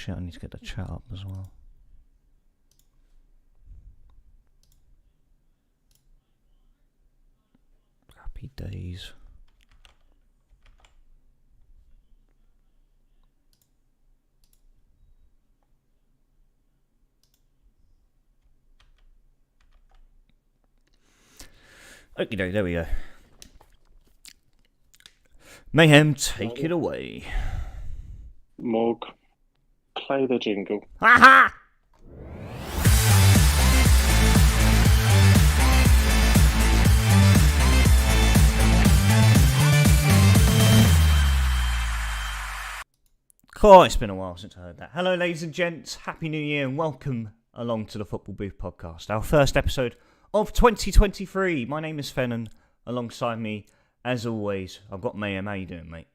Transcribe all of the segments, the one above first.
shit, I need to get the chat up as well. Happy days. Okay, there we go. Mayhem, take it away. Morg, play the jingle. Aha! Oh, it's been a while since I heard that. Hello, ladies and gents. Happy New Year and welcome along to the Football Booth podcast. Our first episode of 2023. My name is Fennan. Alongside me, as always, I've got Mayhem. How you doing, mate?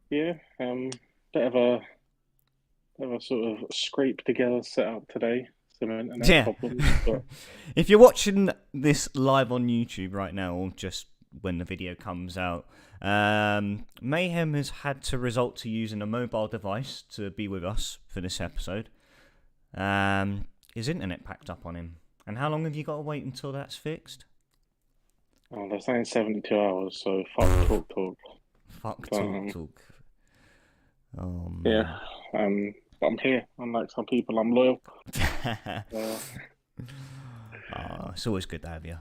Yeah, bit of a sort of scrape together setup today. Some internet problems. But... If you're watching this live on YouTube right now, or just when the video comes out, Mayhem has had to resort to using a mobile device to be with us for this episode. His internet packed up on him. And how long have you got to wait until that's fixed? Oh, they're saying 72 hours, so fuck talk. Fuck talk. Oh, man. Yeah, but I'm here. Unlike some people, I'm loyal. It's always good to have you.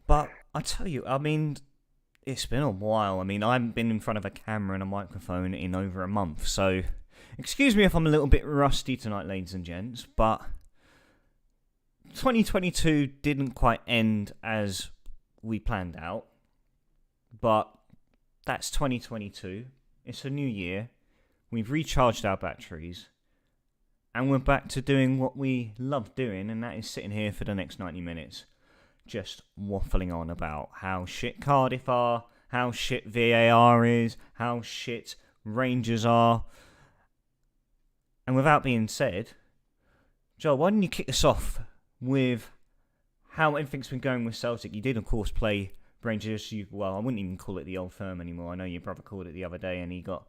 But I tell you, I mean, it's been a while. I mean, I haven't been in front of a camera and a microphone in over a month. So, excuse me if I'm a little bit rusty tonight, ladies and gents. But 2022 didn't quite end as we planned out. But that's 2022. It's a new year. We've recharged our batteries. And we're back to doing what we love doing. And that is sitting here for the next 90 minutes. Just waffling on about how shit Cardiff are, how shit VAR is, how shit Rangers are. And without being said, Joel, why didn't you kick us off with how everything's been going with Celtic? You did, of course, play Rangers. Well, I wouldn't even call it the Old Firm anymore. I know your brother called it the other day and he got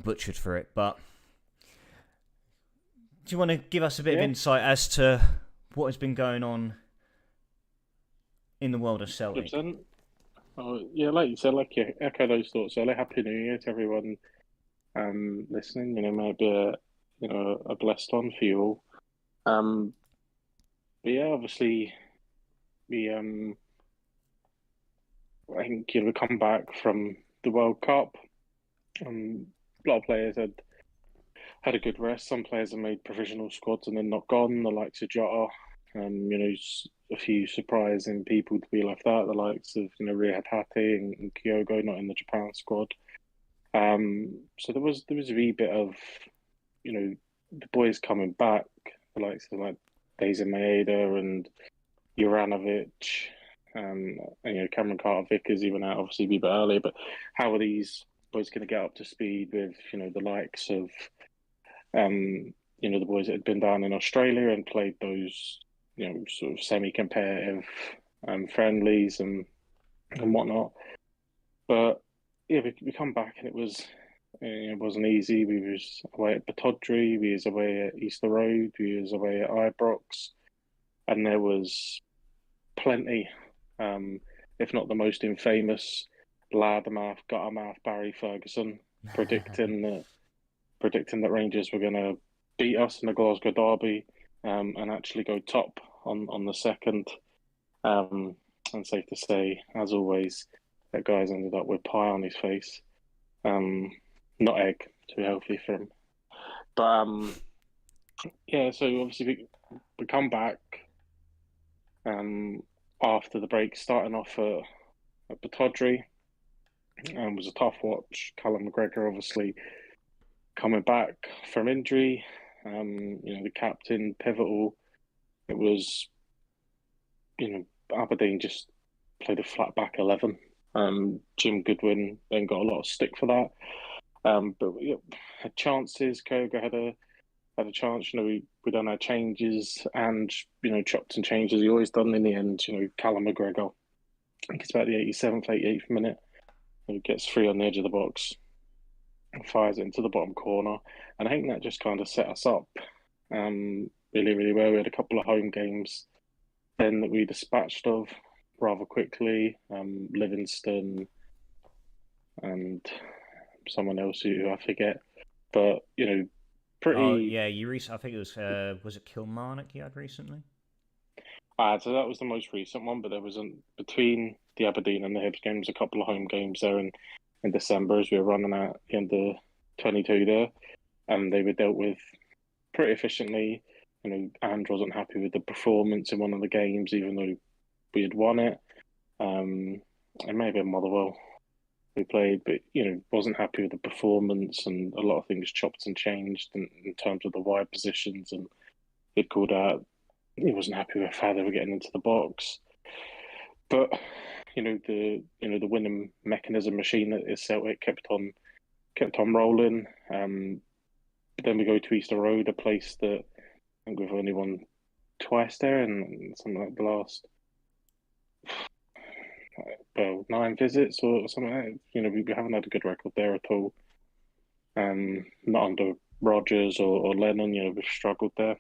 butchered for it. But do you want to give us a bit of insight as to what has been going on in the world of Celtic? 100%. Oh, yeah, like you said, like you echo those thoughts. So, Happy New Year to everyone listening. May it be a blessed one for you all. But yeah, obviously, we I think we come back from the World Cup. A lot of players had a good rest. Some players have made provisional squads and then not gone. The likes of Jota, a few surprising people to be left out. The likes of Riyad Hati and Kyogo not in the Japan squad. So there was a wee bit of the boys coming back. The likes of like Daisy Maeda and Juranovic, and Cameron Carter-Vickers even out obviously a wee bit earlier. But how are these boys going to get up to speed with the likes of the boys that had been down in Australia and played those sort of semi-competitive friendlies and whatnot. But yeah, we come back and it wasn't easy. We was away at Batodry, we was away at Easter Road, we was away at Ibrox, and there was plenty, if not the most infamous loudmouth, guttermouth Barry Ferguson predicting that Rangers were going to beat us in the Glasgow derby and actually go top on the second. And safe to say, as always, that guy's ended up with pie on his face. Not egg, too healthy for him. But yeah, so obviously we come back after the break, starting off at Batodry. It was a tough watch. Callum McGregor obviously coming back from injury. The captain, pivotal. It was, Aberdeen just played a flat back 11. Jim Goodwin then got a lot of stick for that. But we had chances. Koga had a chance. We done our changes and chopped and changed as he always done. In the end, Callum McGregor, I think it's about the 87th, 88th minute. He gets free on the edge of the box. fires it into the bottom corner. And I think that just kind of set us up really, really well. We had a couple of home games then that we dispatched of rather quickly. Livingston and someone else who I forget. But, Oh pretty. yeah, I think it was it Kilmarnock you had recently? So that was the most recent one, but there wasn't between the Aberdeen and the Hibs games, a couple of home games there in December as we were running out the end of 22 there. And they were dealt with pretty efficiently. And wasn't happy with the performance in one of the games, even though we had won it. It may have been Motherwell we played, but wasn't happy with the performance, and a lot of things chopped and changed in terms of the wide positions. And he'd called out he wasn't happy with how they were getting into the box. But the winning mechanism machine that is Celtic kept on rolling. But then we go to Easter Road, a place that I think we've only won twice there, and something like the last 9 visits or something like that. We haven't had a good record there at all. Not under Rodgers or Lennon. We've struggled there,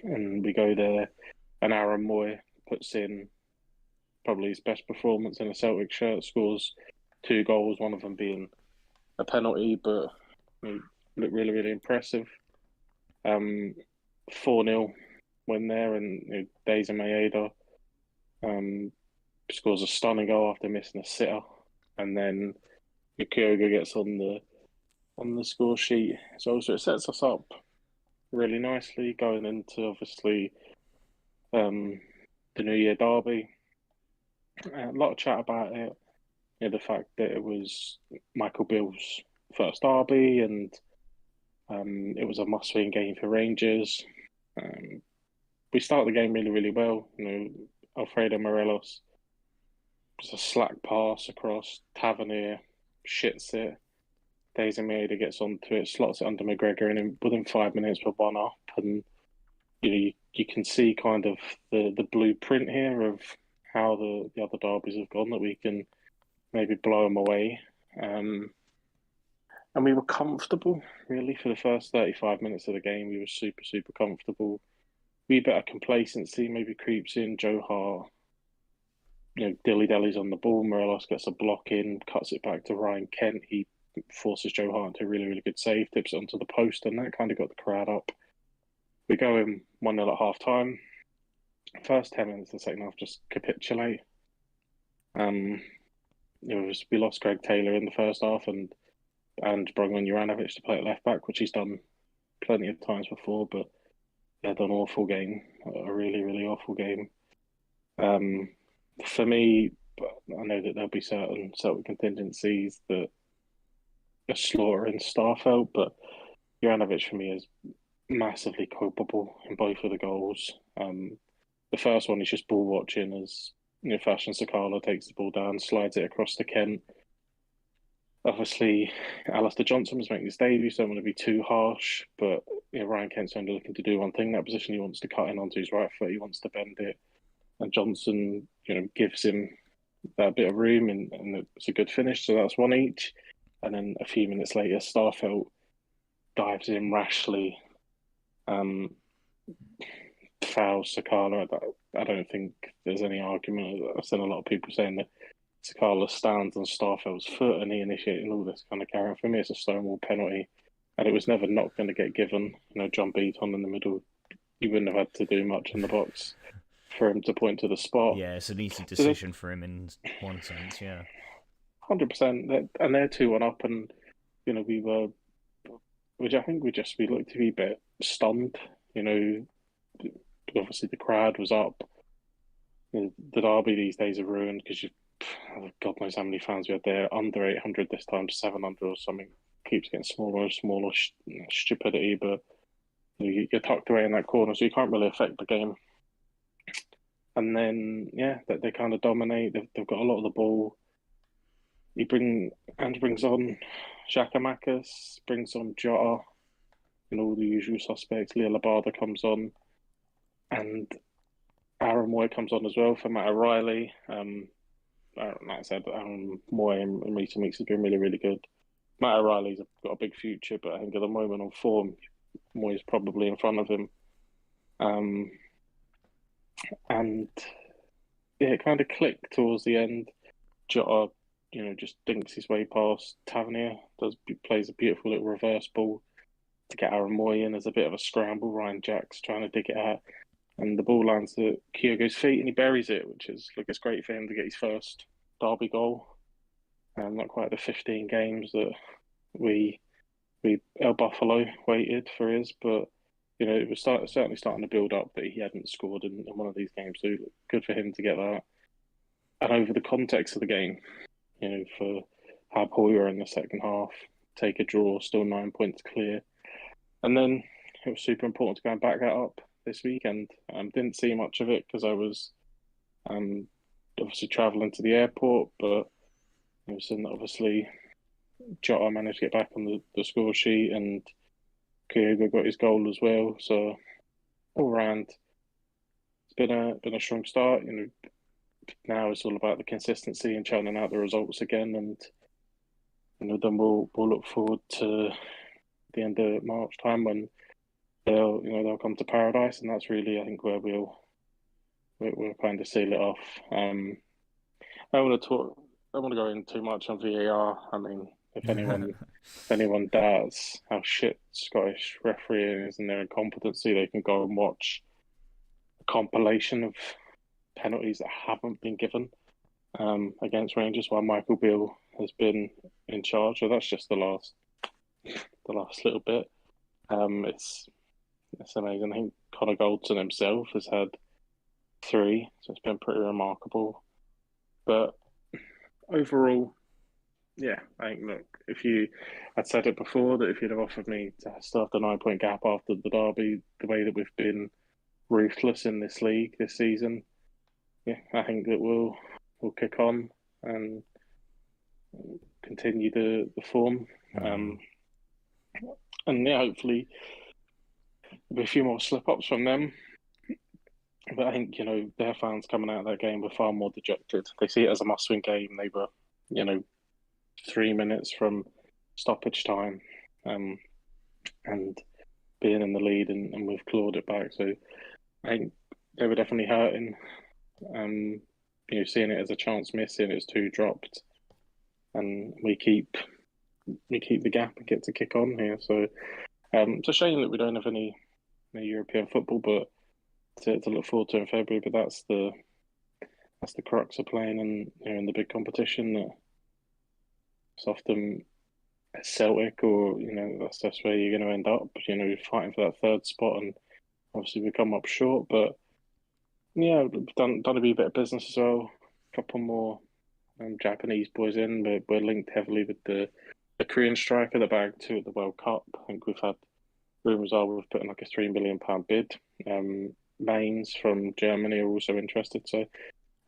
and we go there, and Aaron Moy puts in probably his best performance in a Celtic shirt, scores 2 goals, one of them being a penalty, but looked really, really impressive. 4-0 win there, and Days and Maeda scores a stunning goal after missing a sitter, and then Kyogo gets on the score sheet. So it sets us up really nicely going into obviously the New Year derby. A lot of chat about it. The fact that it was Michael Beale's first derby, and it was a must-win game for Rangers. We start the game really, really well. Alfredo Morelos, just a slack pass across. Tavernier shits it. Daisy Maeda gets onto it, slots it under McGregor, and within 5 minutes we're 1 up. And you can see kind of the blueprint here of how the other derbies have gone, that we can maybe blow them away. And we were comfortable, really, for the first 35 minutes of the game. We were super, super comfortable. We bit of complacency maybe creeps in. Joe Hart, dilly-dallies on the ball. Morelos gets a block in, cuts it back to Ryan Kent. He forces Joe Hart into a really, really good save, tips it onto the post, and that kind of got the crowd up. We go in 1-0 at half-time. First 10 minutes of the second half just capitulate. We lost Greg Taylor in the first half and brought on Juranovic to play at left back, which he's done plenty of times before, but he had an awful game, a really, really awful game. For me, I know that there'll be certain contingencies that are slaughtering Starfelt, but Juranovic for me is massively culpable in both of the goals. The first one is just ball watching as Fashion Sakala takes the ball down, slides it across to Kent. Obviously, Alistair Johnson was making his debut, so I don't want to be too harsh, but Ryan Kent's only looking to do one thing. That position he wants to cut in onto his right foot, he wants to bend it, and Johnson, gives him that bit of room, and it's a good finish. So that's 1 each, and then a few minutes later, Starfelt dives in rashly, fouls Sakala. I don't think there's any argument. I've seen a lot of people saying that Sakala stands on Starfelt's foot and he initiating all this kind of carry. For me, it's a stonewall penalty, and it was never not going to get given. John Beaton in the middle, you wouldn't have had to do much in the box for him to point to the spot. Yeah, it's an easy decision for him in one sense, yeah. 100%. And they're 2-1 up, and we were, which I think we looked to be a bit stunned. Obviously the crowd was up. The derby these days are ruined because God knows how many fans we had there. Under 800 this time, 700 or something. Keeps getting smaller and smaller. Stupidity, but you're tucked away in that corner, so you can't really affect the game. And then, they kind of dominate. They've got a lot of the ball. Andy brings on Xhaka, brings on Jota, all the usual suspects. Leah Labada comes on, and Aaron Moy comes on as well for Matt O'Reilly. Like I said, Aaron Moy in recent weeks has been really, really good. Matt O'Reilly's got a big future, but I think at the moment on form, Moyes probably in front of him. Um, and yeah, it kind of clicked towards the end. Jota, just dinks his way past Tavernier, plays a beautiful little reverse ball to get Aaron Moy in as a bit of a scramble. Ryan Jack's trying to dig it out, and the ball lands at Kyogo's feet, and he buries it, which is it's great for him to get his first derby goal. Not quite the 15 games that we El Buffalo waited for his, but it was certainly starting to build up that he hadn't scored in one of these games. So good for him to get that. And over the context of the game, for how poor we were in the second half, take a draw, still 9 points clear. And then it was super important to go and back that up this weekend. Didn't see much of it because I was obviously travelling to the airport, but it was obviously Jota managed to get back on the score sheet, and Kyogo got his goal as well. So all round, it's been a strong start. Now it's all about the consistency and churning out the results again, and then we'll look forward to the end of March time when they'll come to paradise, and that's really I think where we'll kind of seal it off. I want to go in too much on VAR. I mean, if anyone doubts how shit Scottish refereeing is and their incompetency, they can go and watch a compilation of penalties that haven't been given against Rangers while Michael Beale has been in charge. So that's just the last little bit. It's amazing. I think Connor Goldson himself has had 3, so it's been pretty remarkable. But overall, yeah, I think, look, I'd said it before that if you'd have offered me to start the 9 point gap after the derby, the way that we've been ruthless in this league this season, yeah, I think that we'll kick on and continue the form. And yeah, hopefully there'll be a few more slip-ups from them. But I think, their fans coming out of that game were far more dejected. They see it as a must-win game. They were, 3 minutes from stoppage time and being in the lead, and we've clawed it back. So I think they were definitely hurting. Seeing it as a chance miss, seeing it's 2 dropped, and we keep the gap and get to kick on here. So it's a shame that we don't have any European football, but to look forward to in February. But that's the crux of playing in the big competition. That it's often Celtic, or that's where you're going to end up. Fighting for that 3rd spot, and obviously we come up short. But yeah, we've done a wee bit of business as well. A couple more Japanese boys in. We're linked heavily with the Korean striker that bagged 2 at the World Cup. I think we've had rumours are we've put in like a £3 million bid. Mainz from Germany are also interested. So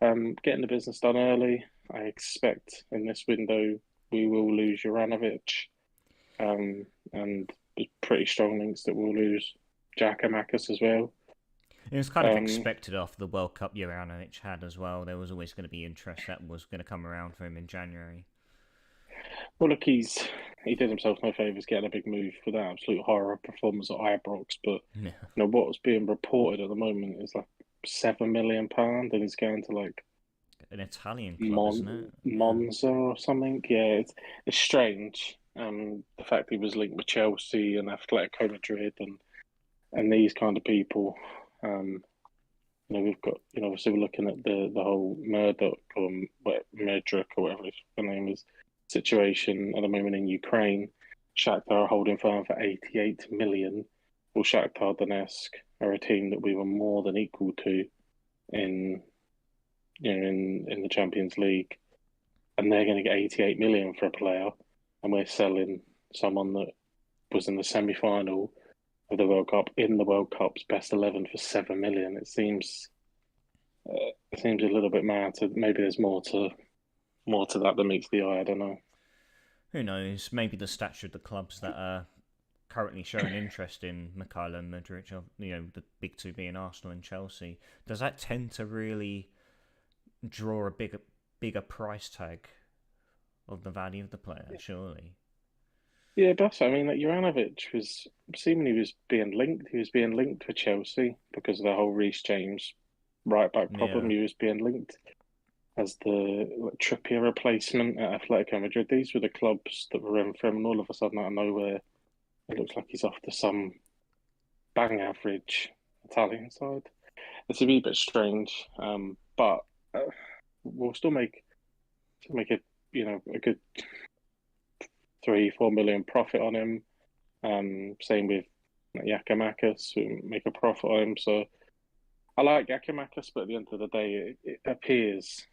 getting the business done early. I expect in this window we will lose Juranovic, and there's pretty strong links that we'll lose Giakoumakis as well. It was kind of expected after the World Cup Juranovic had as well. There was always going to be interest that was going to come around for him in January. Well, look, he did himself no favours getting a big move for that absolute horror performance at Ibrox. But what's being reported at the moment is like £7 million, and he's going to like an Italian club, isn't it? Monza or something. Yeah, it's strange. The fact he was linked with Chelsea and Atletico Madrid and these kind of people. We've got obviously we're looking at the whole Murdoch or Merdrick or whatever his name is situation at the moment in Ukraine. Shakhtar are holding firm for 88 million. Well, Shakhtar Donetsk are a team that we were more than equal to in the Champions League, and they're going to get 88 million for a player, and we're selling someone that was in the semi-final of the World Cup in the World Cup's best 11 for 7 million. It seems a little bit mad. Maybe there's more to that than meets the eye. I don't know. Who knows? Maybe the stature of the clubs that are currently showing interest in Mikhailo Mudryk, the big 2 being Arsenal and Chelsea. Does that tend to really draw a bigger price tag of the value of the player? Surely. Yeah, but that's, I mean, like Juranovic was seemingly was being linked. He was being linked for Chelsea because of the whole Reece James right back problem. Yeah. He was being linked as the like, Trippier replacement at Atletico Madrid. These were the clubs that were in for him, and all of a sudden, out of nowhere, it looks like he's off to some bang average Italian side. It's a wee bit strange, but we'll still make a a good 3-4 million profit on him. Same with Yakimakis, we make a profit on him. So I like Yakimakis, but at the end of the day, it appears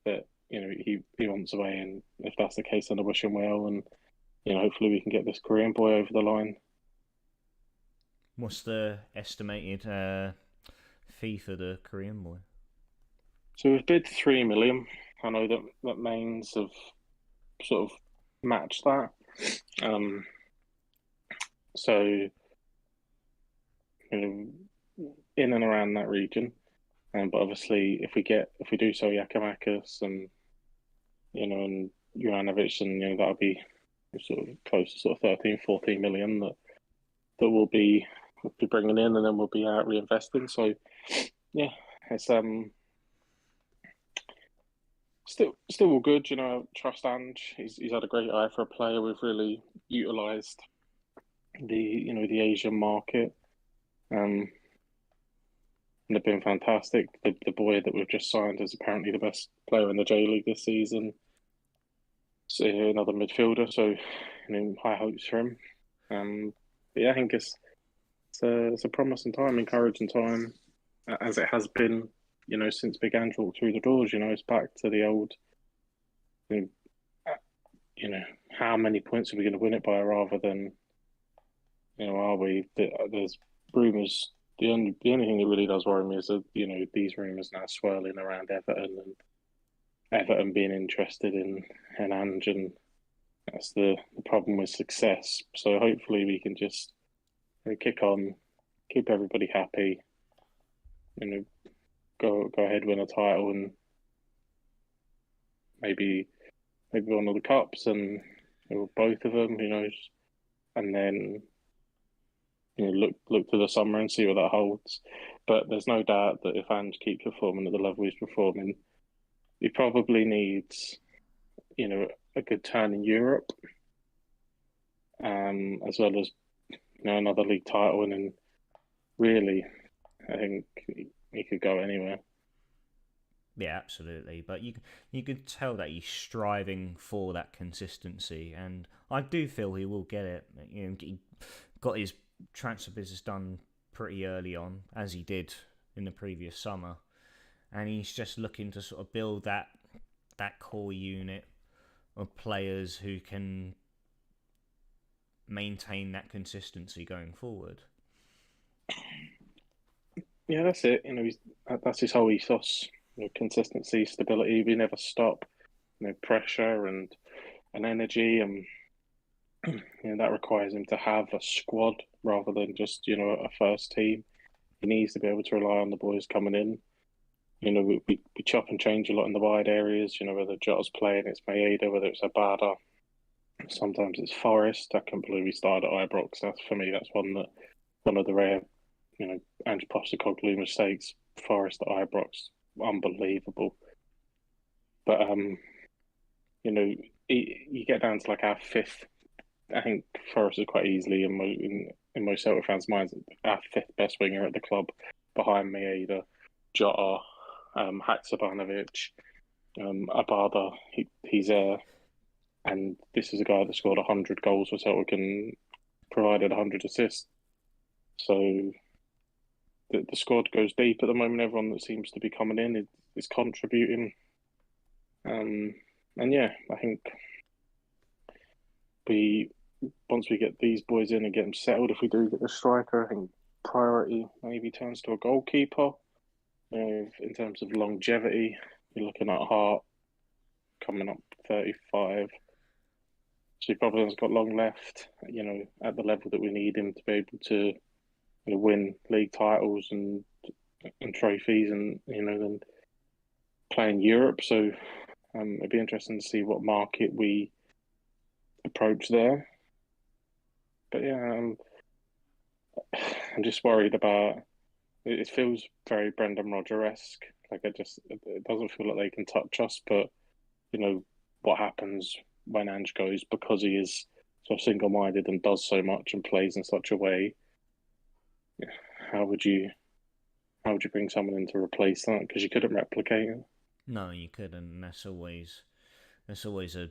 that he wants away, and if that's the case, then I wish him well, and hopefully we can get this Korean boy over the line. What's the estimated fee for the Korean boy? So we've bid 3 million. I know that Mainz have sort of matched that. Um, so in and around that region. But obviously, if we do sell Yakimakis and Juranovic, and that'll be sort of close to sort of 13, 14 million that we'll be bringing in, and then we'll be out reinvesting. So yeah, it's still all good. Trust Ange. He's had a great eye for a player. We've really utilised the Asian market. Um, and they've been fantastic. The boy that we've just signed is apparently the best player in the J League this season. So another midfielder, so high hopes for him. But yeah, I think it's a promising time, encouraging time, as it has been, since Big Ange walked through the doors. It's back to the old, you know, how many points are we going to win it by, rather than, are we? There's rumours. The only thing that really does worry me is that these rumours now swirling around Everton, and Everton being interested in Ange, and that's the problem with success. So hopefully we can just kick on, keep everybody happy, you know, go ahead, win a title, and maybe one of the cups, and both of them, and then look to the summer and see what that holds. But there's no doubt that if Ange keeps performing at the level he's performing, he probably needs a good turn in Europe, as well as another league title, and then really, I think he could go anywhere. Yeah, absolutely. But you could tell that he's striving for that consistency, and I do feel he will get it. He got his transfer business done pretty early on, as he did in the previous summer, and he's just looking to sort of build that core unit of players who can maintain that consistency going forward. Yeah, that's it. That's his whole ethos. Consistency, stability. We never stop. Pressure and energy, and that requires him to have a squad rather than just a first team. He needs to be able to rely on the boys coming in. We chop and change a lot in the wide areas. Whether Jota's playing, it's Maeda, whether it's Abada, sometimes it's Forest. I can't believe he started at Ibrox. For me, that's one of the rare, Ange Postecoglou mistakes. Forest at Ibrox, unbelievable. But you get down to like our fifth. I think Forest is quite easily in most Celtic fans' minds our fifth best winger at the club, behind Maeda, Jota, Haksabanovic, Abada. He's and this is a guy that scored 100 goals for Celtic and provided 100 assists. So the squad goes deep at the moment. Everyone that seems to be coming in is contributing. And yeah, I think once we get these boys in and get them settled, if we do get a striker, I think priority maybe turns to a goalkeeper. In terms of longevity, you're looking at Hart coming up 35. So he probably has got long left, at the level that we need him to be able to win league titles and trophies, and then play in Europe. So it'd be interesting to see what market we approach there. But yeah, I'm just worried about. It feels very Brendan Rodgers-esque. Like it doesn't feel like they can touch us. But what happens when Ange goes, because he is so single-minded and does so much and plays in such a way. How would you bring someone in to replace that? Because you couldn't replicate it. No, you couldn't. And that's always a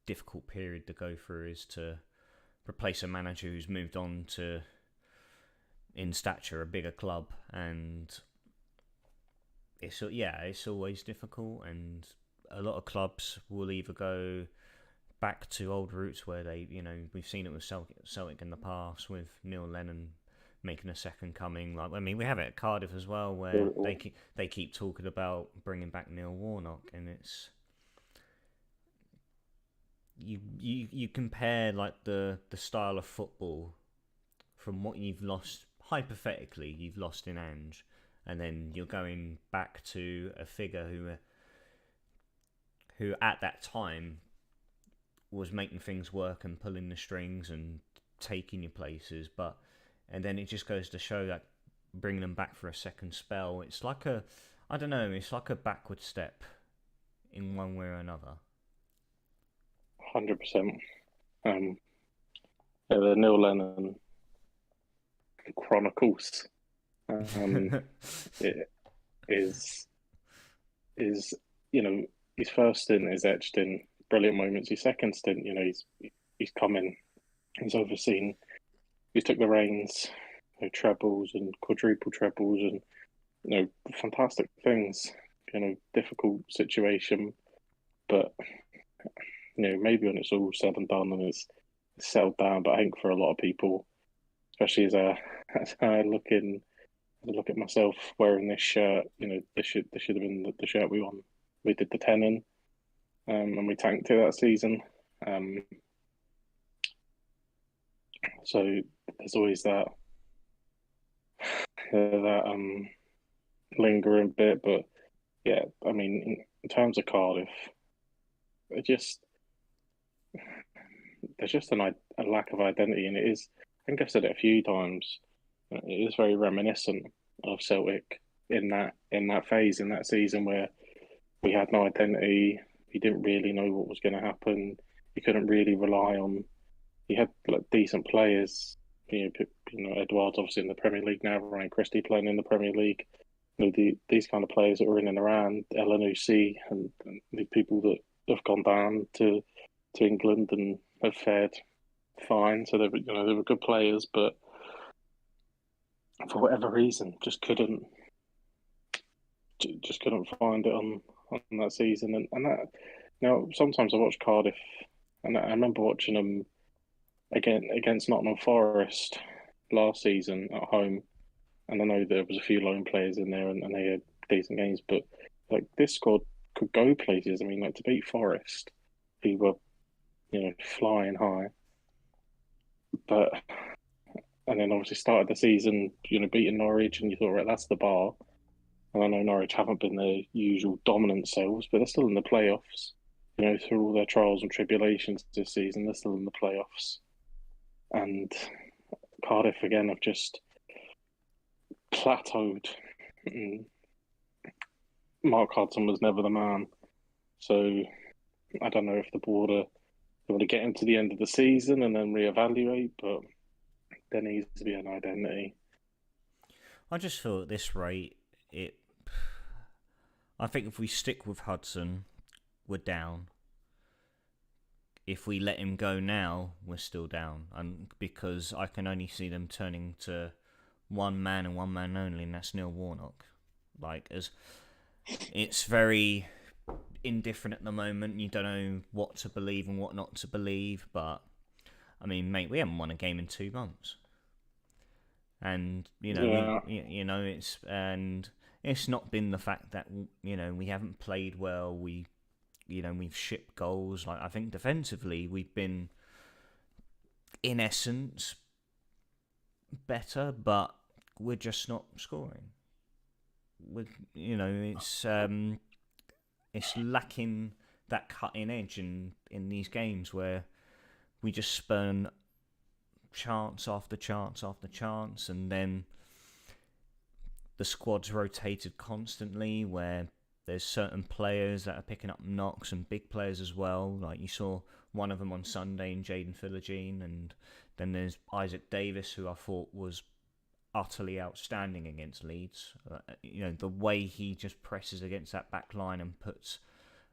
difficult period to go through, is to replace a manager who's moved on to, in stature, a bigger club. And it's always difficult. And a lot of clubs will either go back to old roots where we've seen it with Celtic in the past, with Neil Lennon making a second coming. We have it at Cardiff as well, where they keep talking about bringing back Neil Warnock, and it's you compare like the style of football from what you've lost, hypothetically you've lost in Ange, and then you're going back to a figure who at that time was making things work and pulling the strings and taking you places, and then it just goes to show that bringing them back for a second spell, it's like it's like a backward step in one way or another. 100%. The Neil Lennon Chronicles. It is his first stint is etched in brilliant moments. His second stint, he's come in, he's overseen, he's took the reins, trebles and quadruple trebles, and fantastic things. Difficult situation, but maybe when it's all said and done and it's settled down. But I think for a lot of people, especially as I look at myself wearing this shirt, this should have been the shirt we won. We did the 10 in, and we tanked it that season. So there's always that lingering bit. But yeah, in terms of Cardiff, there's just a lack of identity, and it is. I think I've said it a few times. It is very reminiscent of Celtic in that phase, in that season where we had no identity. We didn't really know what was going to happen. You couldn't really rely on. You had decent players. Edouard's obviously in the Premier League now. Ryan Christie playing in the Premier League. These kind of players that were in and around LNUC and the people that have gone down to England and have fared fine. So they were good players, but for whatever reason, just couldn't find it on that season. And that sometimes I watch Cardiff, and I remember watching them against Nottingham Forest last season at home. And I know there was a few lone players in there, and they had decent games, but this squad could go places. To beat Forest, who were flying high, and then obviously started the season beating Norwich, and you thought, right, that's the bar. And I know Norwich haven't been their usual dominant selves, but they're still in the playoffs. Through all their trials and tribulations this season, they're still in the playoffs. And Cardiff again have just plateaued. Mark Hudson was never the man. So I don't know if the board they want to get into the end of the season and then reevaluate, but there needs to be an identity. I just feel at this rate, I think if we stick with Hudson, we're down. If we let him go now, we're still down. And because I can only see them turning to one man and one man only, and that's Neil Warnock. It's very indifferent at the moment. You don't know what to believe and what not to believe. But mate, we haven't won a game in 2 months, and it's not been the fact that we haven't played well. We've shipped goals. I think defensively we've been, in essence, better, but we're just not scoring. It's lacking that cutting edge in these games where we just spurn chance after chance after chance, and then the squad's rotated constantly, where there's certain players that are picking up knocks and big players as well. Like you saw one of them on Sunday in Jaden Philogene, and then there's Isaac Davis, who I thought was utterly outstanding against Leeds. The way he just presses against that back line and puts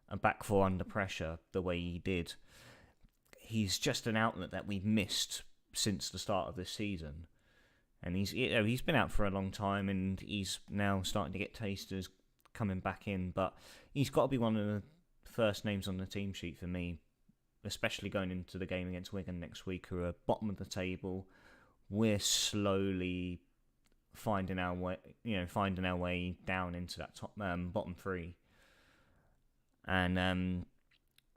a back four under pressure the way he did. He's just an outlet that we've missed since the start of this season. And he's been out for a long time, and he's now starting to get tasters coming back in. But he's got to be one of the first names on the team sheet for me, especially going into the game against Wigan next week, who are bottom of the table. We're slowly finding our way down into that top bottom three. And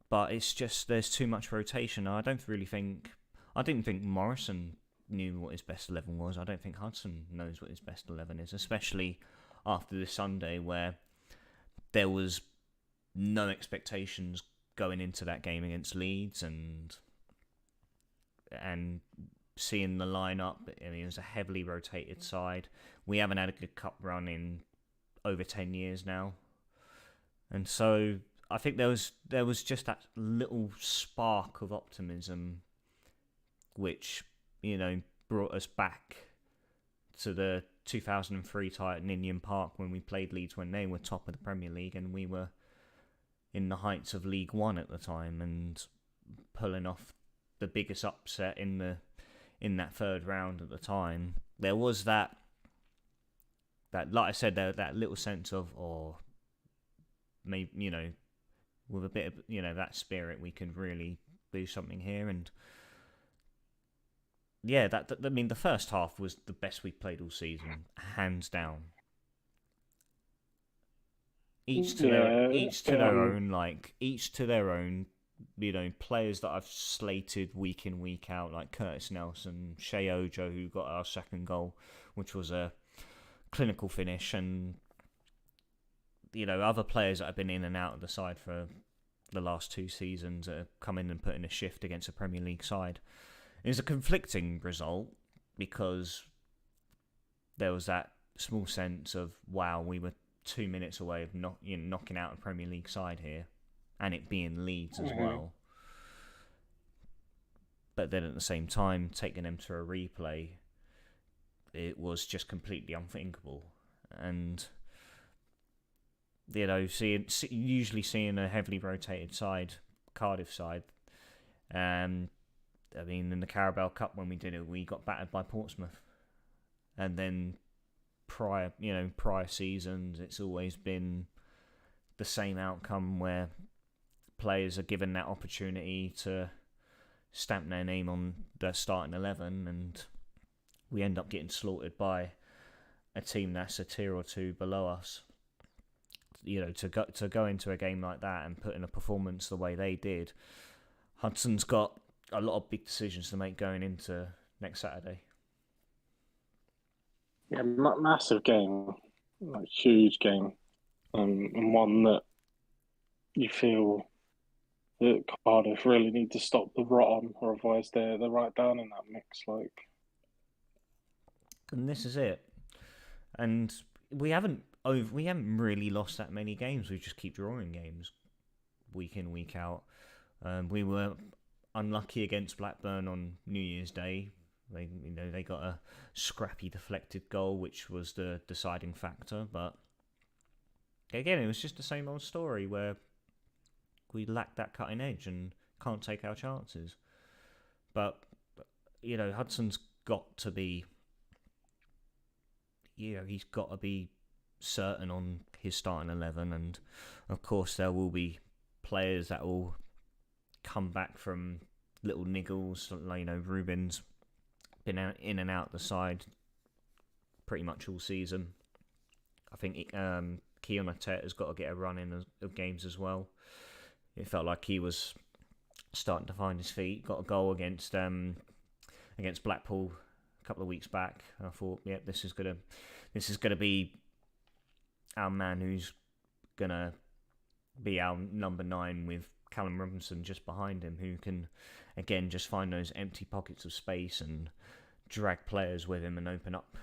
but it's just there's too much rotation. I didn't think Morrison knew what his best 11 was. I don't think Hudson knows what his best 11 is, especially after this Sunday where there was no expectations going into that game against Leeds, and seeing the lineup. I mean, it was a heavily rotated side. We haven't had a good cup run in over 10 years now, and so I think there was just that little spark of optimism, which brought us back to the 2003 tie at Ninian Park when we played Leeds when they were top of the Premier League and we were in the heights of League One at the time, and pulling off the biggest upset in that third round at the time. There was that like I said, that little sense of, maybe with a bit of that spirit, we can really do something here. And yeah, I mean, the first half was the best we played all season, hands down. Each to their own. Players that I've slated week in, week out, like Curtis Nelson, Shea Ojo, who got our second goal, which was a clinical finish, and other players that have been in and out of the side for the last 2 seasons come in and put in a shift against a Premier League side. It was a conflicting result because there was that small sense of, wow, we were 2 minutes away of knocking out a Premier League side here, and it being Leeds as well. But then at the same time, taking them to a replay, it was just completely unthinkable. And usually seeing a heavily rotated side, Cardiff side, I mean, in the Carabao Cup when we did it, we got battered by Portsmouth. And then prior seasons, it's always been the same outcome where players are given that opportunity to stamp their name on their starting 11, and we end up getting slaughtered by a team that's a tier or two below us. To go into a game like that and put in a performance the way they did, Hudson's got a lot of big decisions to make going into next Saturday. Yeah, massive game, like huge game, and one that you feel that Cardiff really need to stop the rot on, or otherwise they're right down in that mix. And this is it. And we haven't really lost that many games. We just keep drawing games week in, week out. We were unlucky against Blackburn on New Year's Day. They got a scrappy deflected goal, which was the deciding factor. But again, it was just the same old story where we lack that cutting edge and can't take our chances. But Hudson's got to be, he's got to be certain on his starting 11, and of course there will be players that will come back from little niggles. Ruben's been out, in and out the side pretty much all season. I think Keon Atet has got to get a run in of games as well. It felt like he was starting to find his feet. Got a goal against Blackpool a couple of weeks back. I thought, this is gonna be our man who's gonna be our number 9 with Callum Robinson just behind him, who can, again, just find those empty pockets of space and drag players with him and open up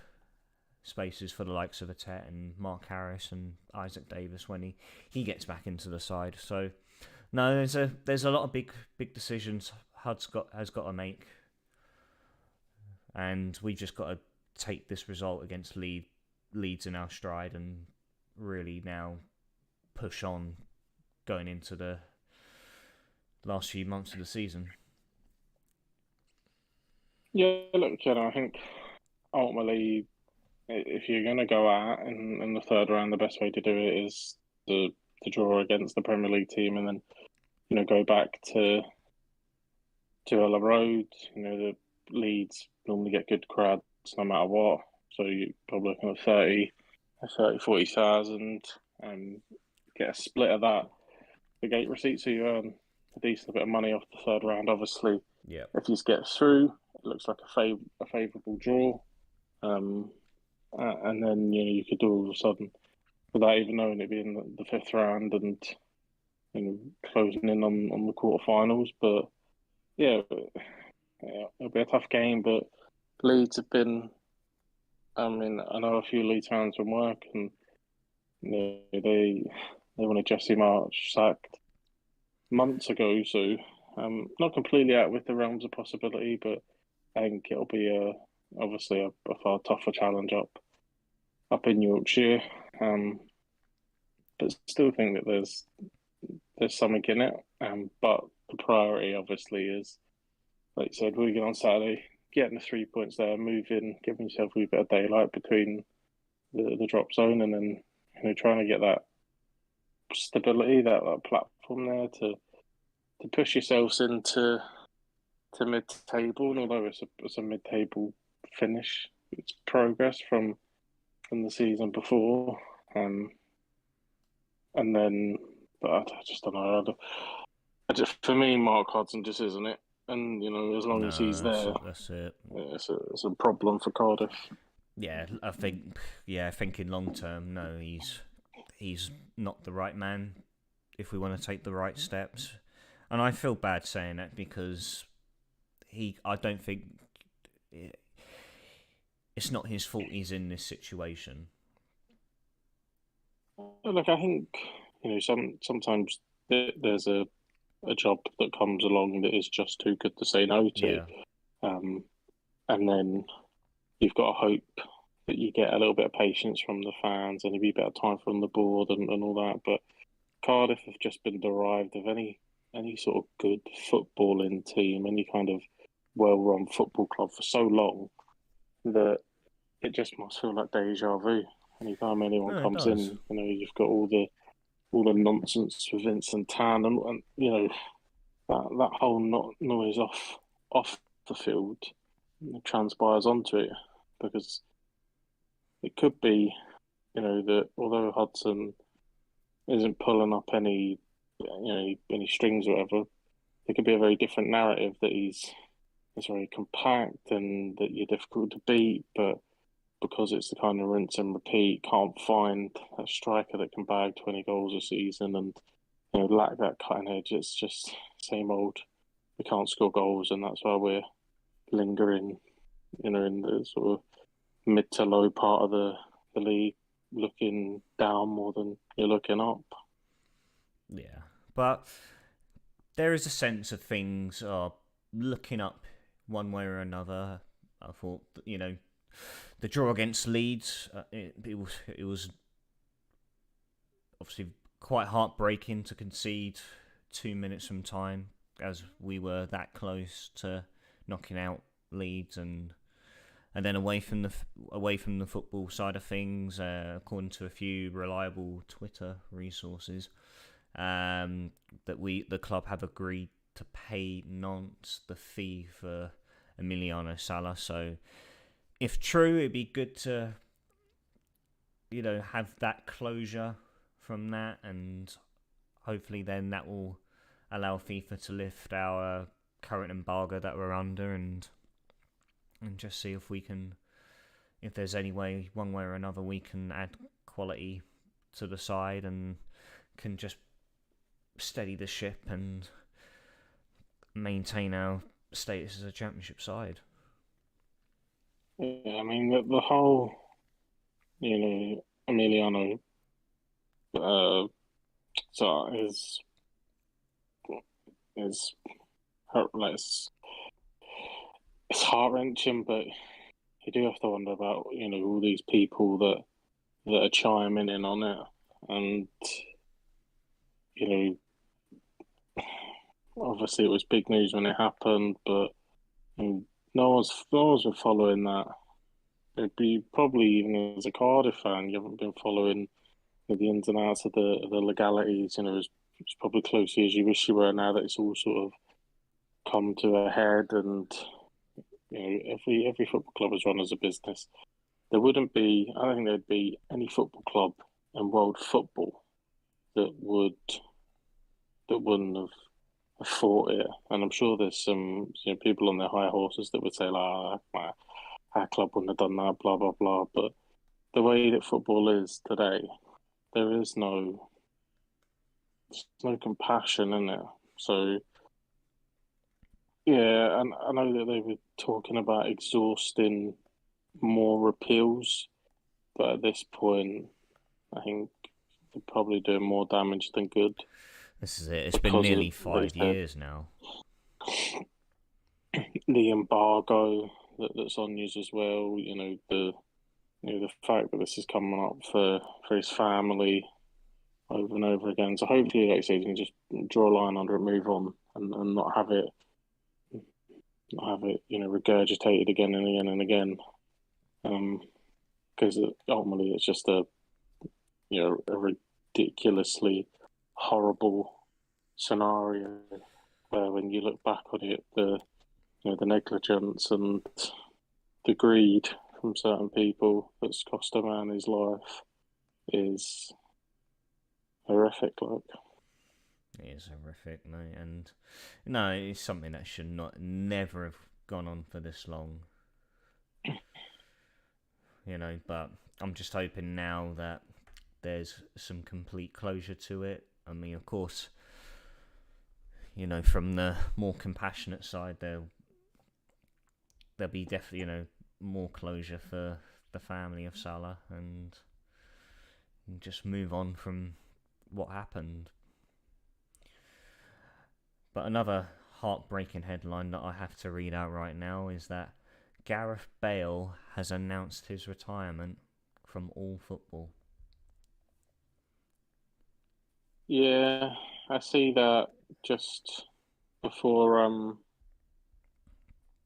spaces for the likes of Atet and Mark Harris and Isaac Davis when he gets back into the side. So no, there's a lot of big decisions Hud's has got to make, and we've just got to take this result against Leeds in our stride and really now push on going into the last few months of the season. Yeah, look, I think ultimately, if you're going to go out in the third round, the best way to do it is to draw against the Premier League team, and then go back to Ella Road. The Leeds normally get good crowds no matter what, so you're probably looking at 40,000, and get a split of that the gate receipt, so you earn a decent bit of money off the third round. Obviously, yeah, if you get through, it looks like a favourable draw, and then you could do all of a sudden, without even knowing it, be in the fifth round and closing in on the quarterfinals. But yeah, it'll be a tough game. But Leeds have been. I mean, I know a few Leeds fans from work, and they wanted Jesse March sacked months ago. So not completely out with the realms of possibility, but I think it'll be obviously a far tougher challenge up in Yorkshire. But still think that there's something in it. But the priority obviously is, like you said, Wigan on Saturday, getting the 3 points there, moving, giving yourself a wee bit of daylight between the drop zone, and then trying to get that stability, that platform there to push yourselves into mid-table. And although it's a mid-table finish, it's progress from the season before. And then, but I just don't know. For me, Mark Hudson just isn't it. And as long as he's there, that's it. It's a problem for Cardiff. Yeah, I think in long term, no, he's not the right man if we want to take the right steps. And I feel bad saying that because I don't think it's not his fault he's in this situation. Look, I think sometimes there's a job that comes along that is just too good to say no to. Yeah. And then you've got to hope that you get a little bit of patience from the fans and a wee bit of time from the board and all that. But Cardiff have just been derived of any sort of good footballing team, any kind of well-run football club for so long that it just must feel like deja vu. Anytime anyone comes in, you've got all the nonsense with Vincent Tan and that whole noise off the field transpires onto it, because it could be that although Hudson isn't pulling up any strings or whatever, it could be a very different narrative that he's very compact and that you're difficult to beat, but because it's the kind of rinse and repeat, can't find a striker that can bag 20 goals a season and lack that cutting edge. It's just same old. We can't score goals, and that's why we're lingering, in the sort of mid to low part of the league, looking down more than you're looking up. Yeah, but there is a sense of things are looking up one way or another. I thought, the draw against Leeds, it was obviously quite heartbreaking to concede 2 minutes from time, as we were that close to knocking out Leeds, and then away from the football side of things, according to a few reliable Twitter resources, that the club have agreed to pay Nantes the fee for Emiliano Sala. So, if true, it'd be good to have that closure from that, and hopefully then that will allow FIFA to lift our current embargo that we're under, and just see if there's any way, one way or another, we can add quality to the side and can just steady the ship and maintain our status as a championship side. Yeah, I mean the whole, Emiliano uh, so is like it's heart wrenching, but you do have to wonder about all these people that are chiming in on it, and you know obviously it was big news when it happened, but no one's been following that. It'd be probably even as a Cardiff fan, you haven't been following the ins and outs of the legalities. It's probably closely as you wish you were now that it's all sort of come to a head, and every football club is run as a business. There wouldn't be, I don't think there'd be any football club in world football that wouldn't have fought it. And I'm sure there's some people on their high horses that would say, like, our club wouldn't have done that, blah blah blah. But the way that football is today, there is no compassion in it. So yeah, and I know that they were talking about exhausting more appeals, but at this point, I think they're probably doing more damage than good. This is it. It's been nearly 5 years now. The embargo that's on news as well. The fact that this is coming up for his family over and over again. So hopefully, like I said, you can just draw a line under it, move on, and not have it, regurgitated again and again and again. Because ultimately, it's just a ridiculously horrible scenario where, when you look back on it, the negligence and the greed from certain people that's cost a man his life is horrific. Like, it is horrific, mate, and no, it's something that should never have gone on for this long. But I'm just hoping now that there's some complete closure to it. I mean, of course, from the more compassionate side, there'll be definitely, more closure for the family of Salah, and just move on from what happened. But another heartbreaking headline that I have to read out right now is that Gareth Bale has announced his retirement from all football. Yeah, I see that just before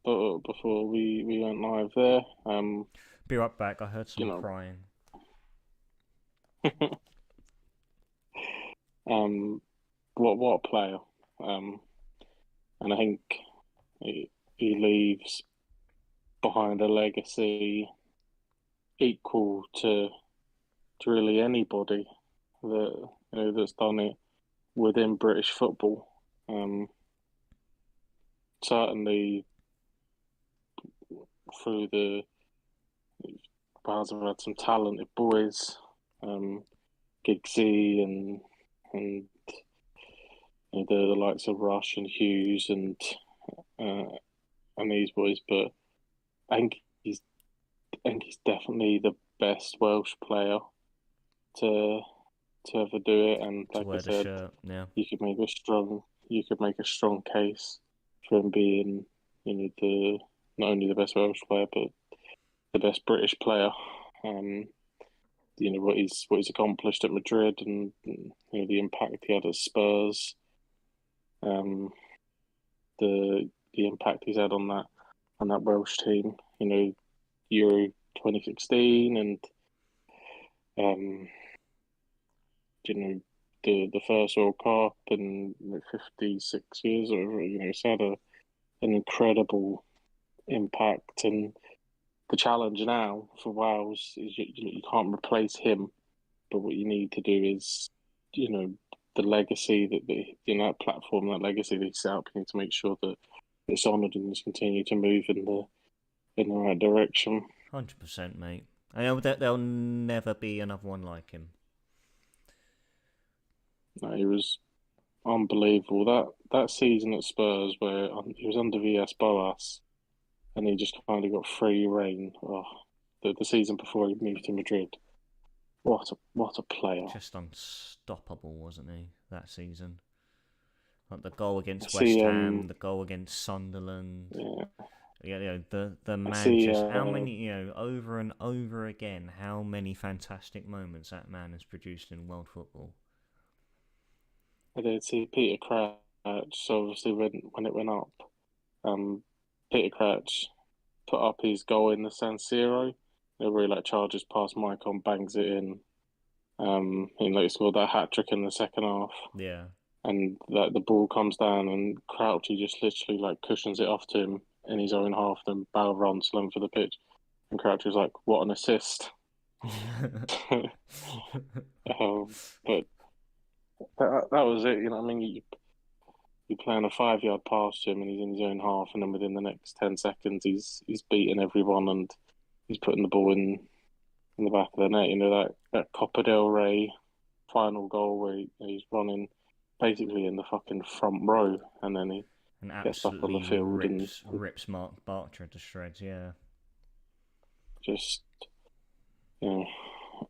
before we went live there. Be right back. I heard some crying. What a player. And I think he leaves behind a legacy equal to really anybody that that's done it within British football. Certainly through the Wales have had some talented boys, Giggsy and the likes of Rush and Hughes and these boys, but I think he's definitely the best Welsh player to ever do it. And like I said, you could make a strong case for him being not only the best Welsh player but the best British player. What he's accomplished at Madrid, and the impact he had at Spurs. The impact he's had on that Welsh team. Euro 2016 and the first World Cup in 56 years or whatever. It's had an incredible impact, and the challenge now for Wales is you can't replace him, but what you need to do is the legacy that platform, that legacy that he set up, you need to make sure that it's honoured and it's continue to move in the right direction. 100%, mate. I know that there'll never be another one like him. No, he was unbelievable. That season at Spurs where he was under VS Boas and he just kind of got free reign. Oh, the season before he moved to Madrid. What a player! Just unstoppable, wasn't he, that season? Like the goal I against West see. Ham, the goal against Sunderland. Yeah, Yeah, the I man see. just how many over and over again how many fantastic moments that man has produced in world football. I did see Peter Crouch. So obviously, when it went up, Peter Crouch put up his goal in the San Siro. It really like charges past Maicon, bangs it in. He like scored that hat trick in the second half, Yeah, and that the ball comes down and Crouch he just literally like cushions it off to him in his own half. Then Bale runs length for the pitch, and Crouch was like, "What an assist!" But that was it. You know, what I mean, you play on a 5 yard pass to him, and he's in his own half, and then within the next 10 seconds, he's beating everyone, and he's putting the ball in the back of the net. You know that Copa del Rey final goal where he's running basically in the fucking front row, and then he and gets up on the absolutely field and rips Mark Bartra to shreds. Yeah, just you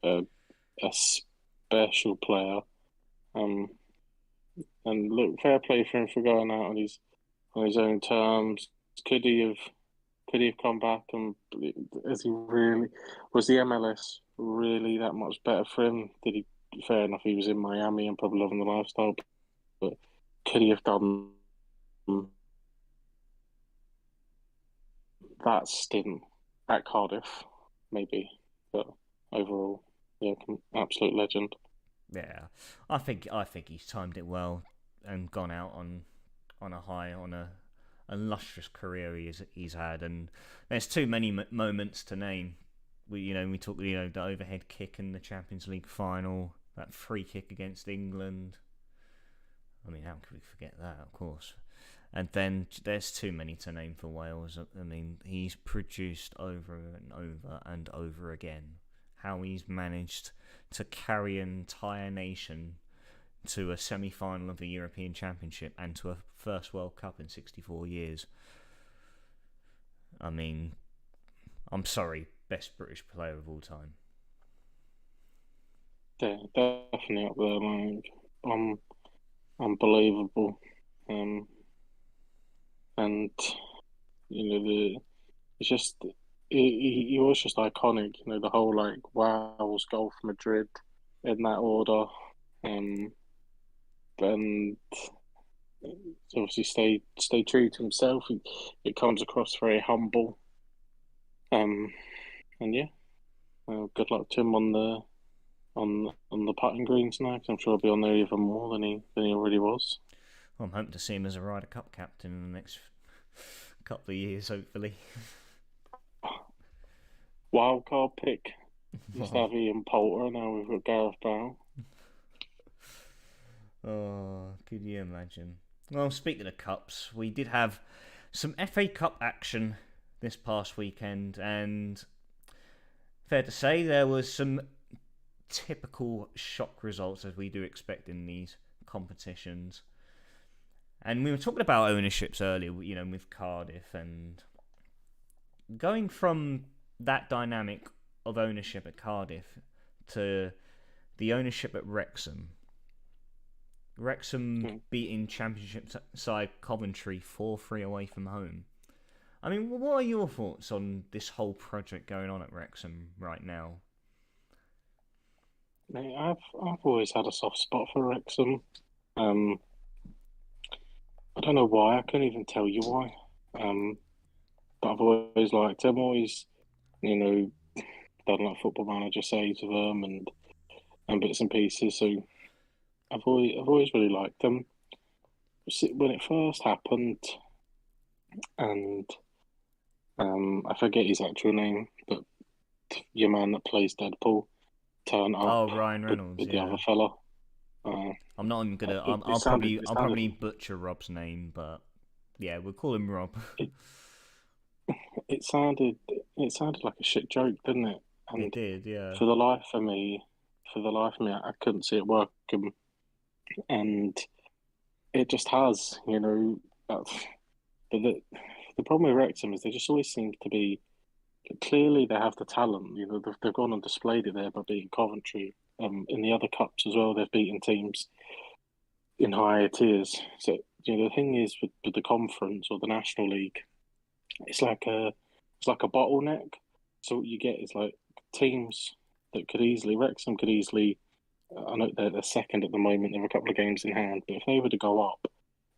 know a special player. Um, and look, fair play for him for going out on his own terms. Could he have could he have come back and is he really was the MLS really that much better for him? Did he? Fair enough, he was in Miami and probably loving the lifestyle, but could he have done that stint at Cardiff? Maybe, but overall, yeah, absolute legend. yeah. I think he's timed it well and gone out on a high on a illustrious career he's had, and there's too many moments to name. We talk the overhead kick in the Champions League final, that free kick against England. I mean, how could we forget that? Of course. And then there's too many to name for Wales. I mean, he's produced over and over and over again. How he's managed to carry an entire nation to a semi-final of the European Championship and to a first World Cup in 64 years. I mean, I'm sorry, best British player of all time. Yeah, definitely up there, like unbelievable. Um, and the it's just he was just iconic. You know, the whole like Wales goal for Madrid in that order. Um, and obviously stay true to himself. It comes across very humble. Um, and yeah, good luck to him on the putting greens now. 'Cause I'm sure he'll be on there even more than he already was. Well, I'm hoping to see him as a Ryder Cup captain in the next couple of years, hopefully. Wild card pick. Used to have Ian Poulter, now we've got Gareth Bale. Oh, could you imagine? Well, speaking of cups, we did have some FA Cup action this past weekend, and fair to say there was some typical shock results as we do expect in these competitions. And we were talking about ownerships earlier, with Cardiff, and going from that dynamic of ownership at Cardiff to the ownership at Wrexham. Wrexham beating Championship side Coventry 4-3 away from home. I mean, what are your thoughts on this whole project going on at Wrexham right now? Mate, I've always had a soft spot for Wrexham. Um, I don't know why. I couldn't even tell you why. But I've always liked them. Always, you know, done like Football Manager saves of them and bits and pieces. So I've always really liked them. When it first happened, and I forget his actual name, but your man that plays Deadpool turned up Oh, Ryan Reynolds, with the yeah. other fella. I'm not even gonna. I'll probably butcher Rob's name, but yeah, we'll call him Rob. It, it sounded like a shit joke, didn't it? It And did, yeah. for the life of me, I couldn't see it working. And it just has, you know. But the problem with Wrexham is they just always seem to be clearly they have the talent. You know, they've gone and displayed it there by beating Coventry. In the other cups as well, they've beaten teams in higher tiers. So you know, the thing is with the conference or the National League, it's like a bottleneck. So what you get is like teams that could easily Wrexham could easily. I know they're second at the moment. They have a couple of games in hand, but if they were to go up,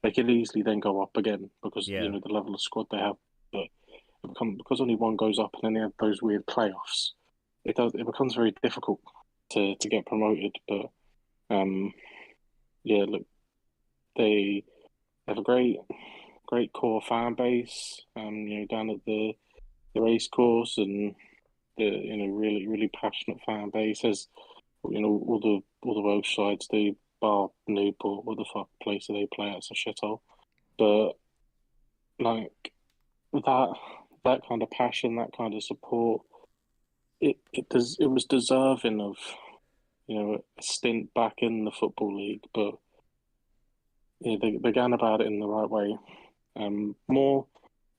they could easily then go up again because you Yeah. know the level of squad they have. But because only one goes up and then they have those weird playoffs, it becomes very difficult to get promoted. But yeah, look, they have a great core fan base. You know, down at the race course and the you know really passionate fan base as you know all the Welsh sides do. Bar Newport, what the fuck place do they play at? It's a shithole. But like that that kind of passion, that kind of support, it was deserving of you know a stint back in the football league. But yeah, they began about it in the right way.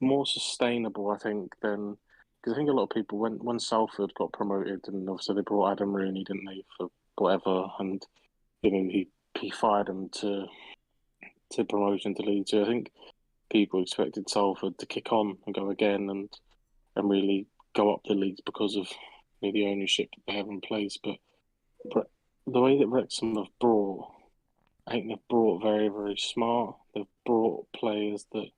More sustainable, I think, than because I think a lot of people when Salford got promoted and obviously they brought Adam Rooney, didn't they, for whatever, and you know he fired them to promotion to League Two. I think people expected Salford to kick on and go again and really go up the leagues because of you know, the ownership that they have in place. But the way that Wrexham have brought, I think they've brought very smart. They've brought players that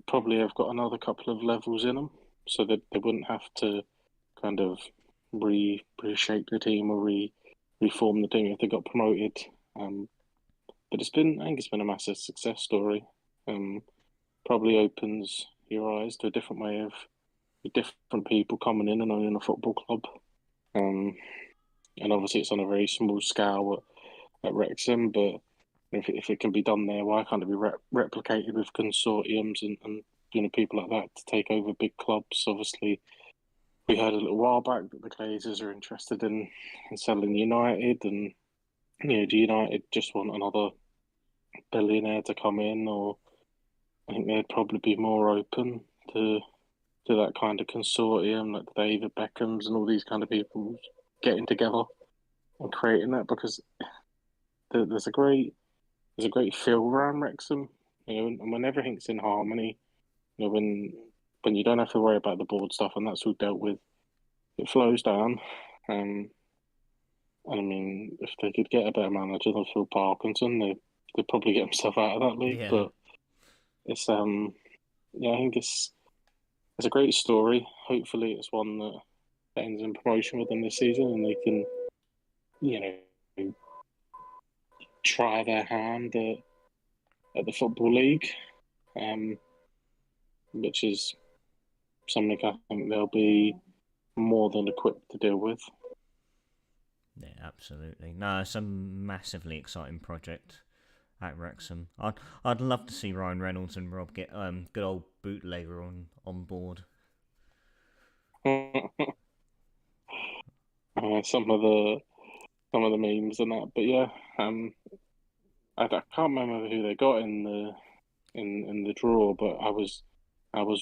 probably have got another couple of levels in them, so that they wouldn't have to kind of reshape the team or reform the team if they got promoted. But I think it's been a massive success story. Probably opens your eyes to a different way of different people coming in and owning a football club. And obviously it's on a very small scale at Wrexham, but if it can be done there, why can't it be replicated with consortiums and you know people like that to take over big clubs? Obviously, we heard a little while back that the Glazers are interested in selling United, and you know, do United just want another billionaire to come in, or I think they'd probably be more open to that kind of consortium, like the David Beckhams and all these kind of people getting together and creating that because there's a great feel around Wrexham, you know, and when everything's in harmony, you know, when you don't have to worry about the board stuff and that's all dealt with, it flows down. And I mean, if they could get a better manager than Phil Parkinson, they'd probably get himself out of that league. Yeah. But it's yeah, I think it's a great story. Hopefully, it's one that ends in promotion with them this season, and they can, you know, try their hand at the football league, which is something I think they'll be more than equipped to deal with. Yeah, absolutely. No, it's a massively exciting project at Wrexham. I'd love to see Ryan Reynolds and Rob get good old bootlegger on board. Some of the memes and that, but yeah, I can't remember who they got in the draw, but I was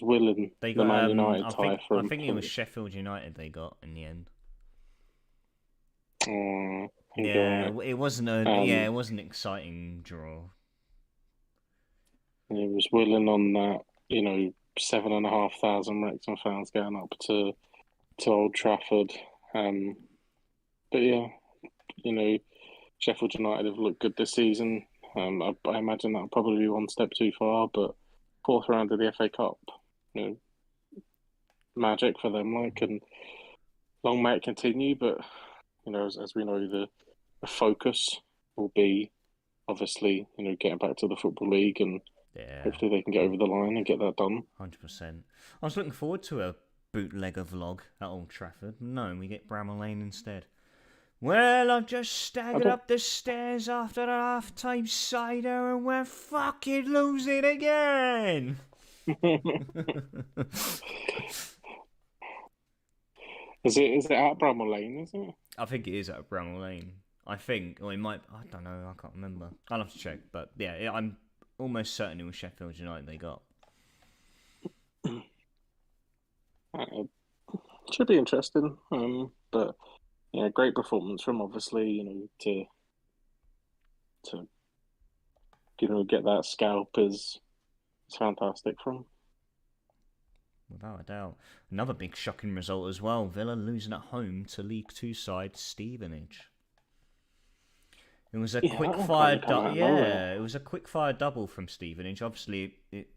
willing They the got Man United I tie think for I him. think it was Sheffield United they got in the end. Yeah, Right. it wasn't it wasn't an exciting draw. He was willing on that, you know, 7,500 Wrexham fans going up to Old Trafford. But yeah, you know, Sheffield United have looked good this season. I imagine that'll probably be one step too far, but fourth round of the FA Cup, you know, magic for them. Like, and long may it continue. But you know, as we know, the focus will be obviously, you know, getting back to the Football League, and Yeah, hopefully they can get over the line and get that done. 100%. I was looking forward to a bootlegger vlog at Old Trafford. No, we get Bramall Lane instead. Well, I've just staggered up the stairs after a half-time cider and we're fucking losing again. Is it at Bramall Lane? Is it? I think it is at Bramall Lane. I think, or it might. I don't know. I can't remember. I'll have to check. But yeah, I'm almost certain it was Sheffield United they got. It should be interesting. But yeah, great performance from obviously to get that scalp is fantastic from. Without a doubt. Another big shocking result as well. Villa losing at home to League Two side Stevenage. It was a Yeah, that quick one fire. kind of come out of nowhere. It was a quick fire double from Stevenage. Obviously, it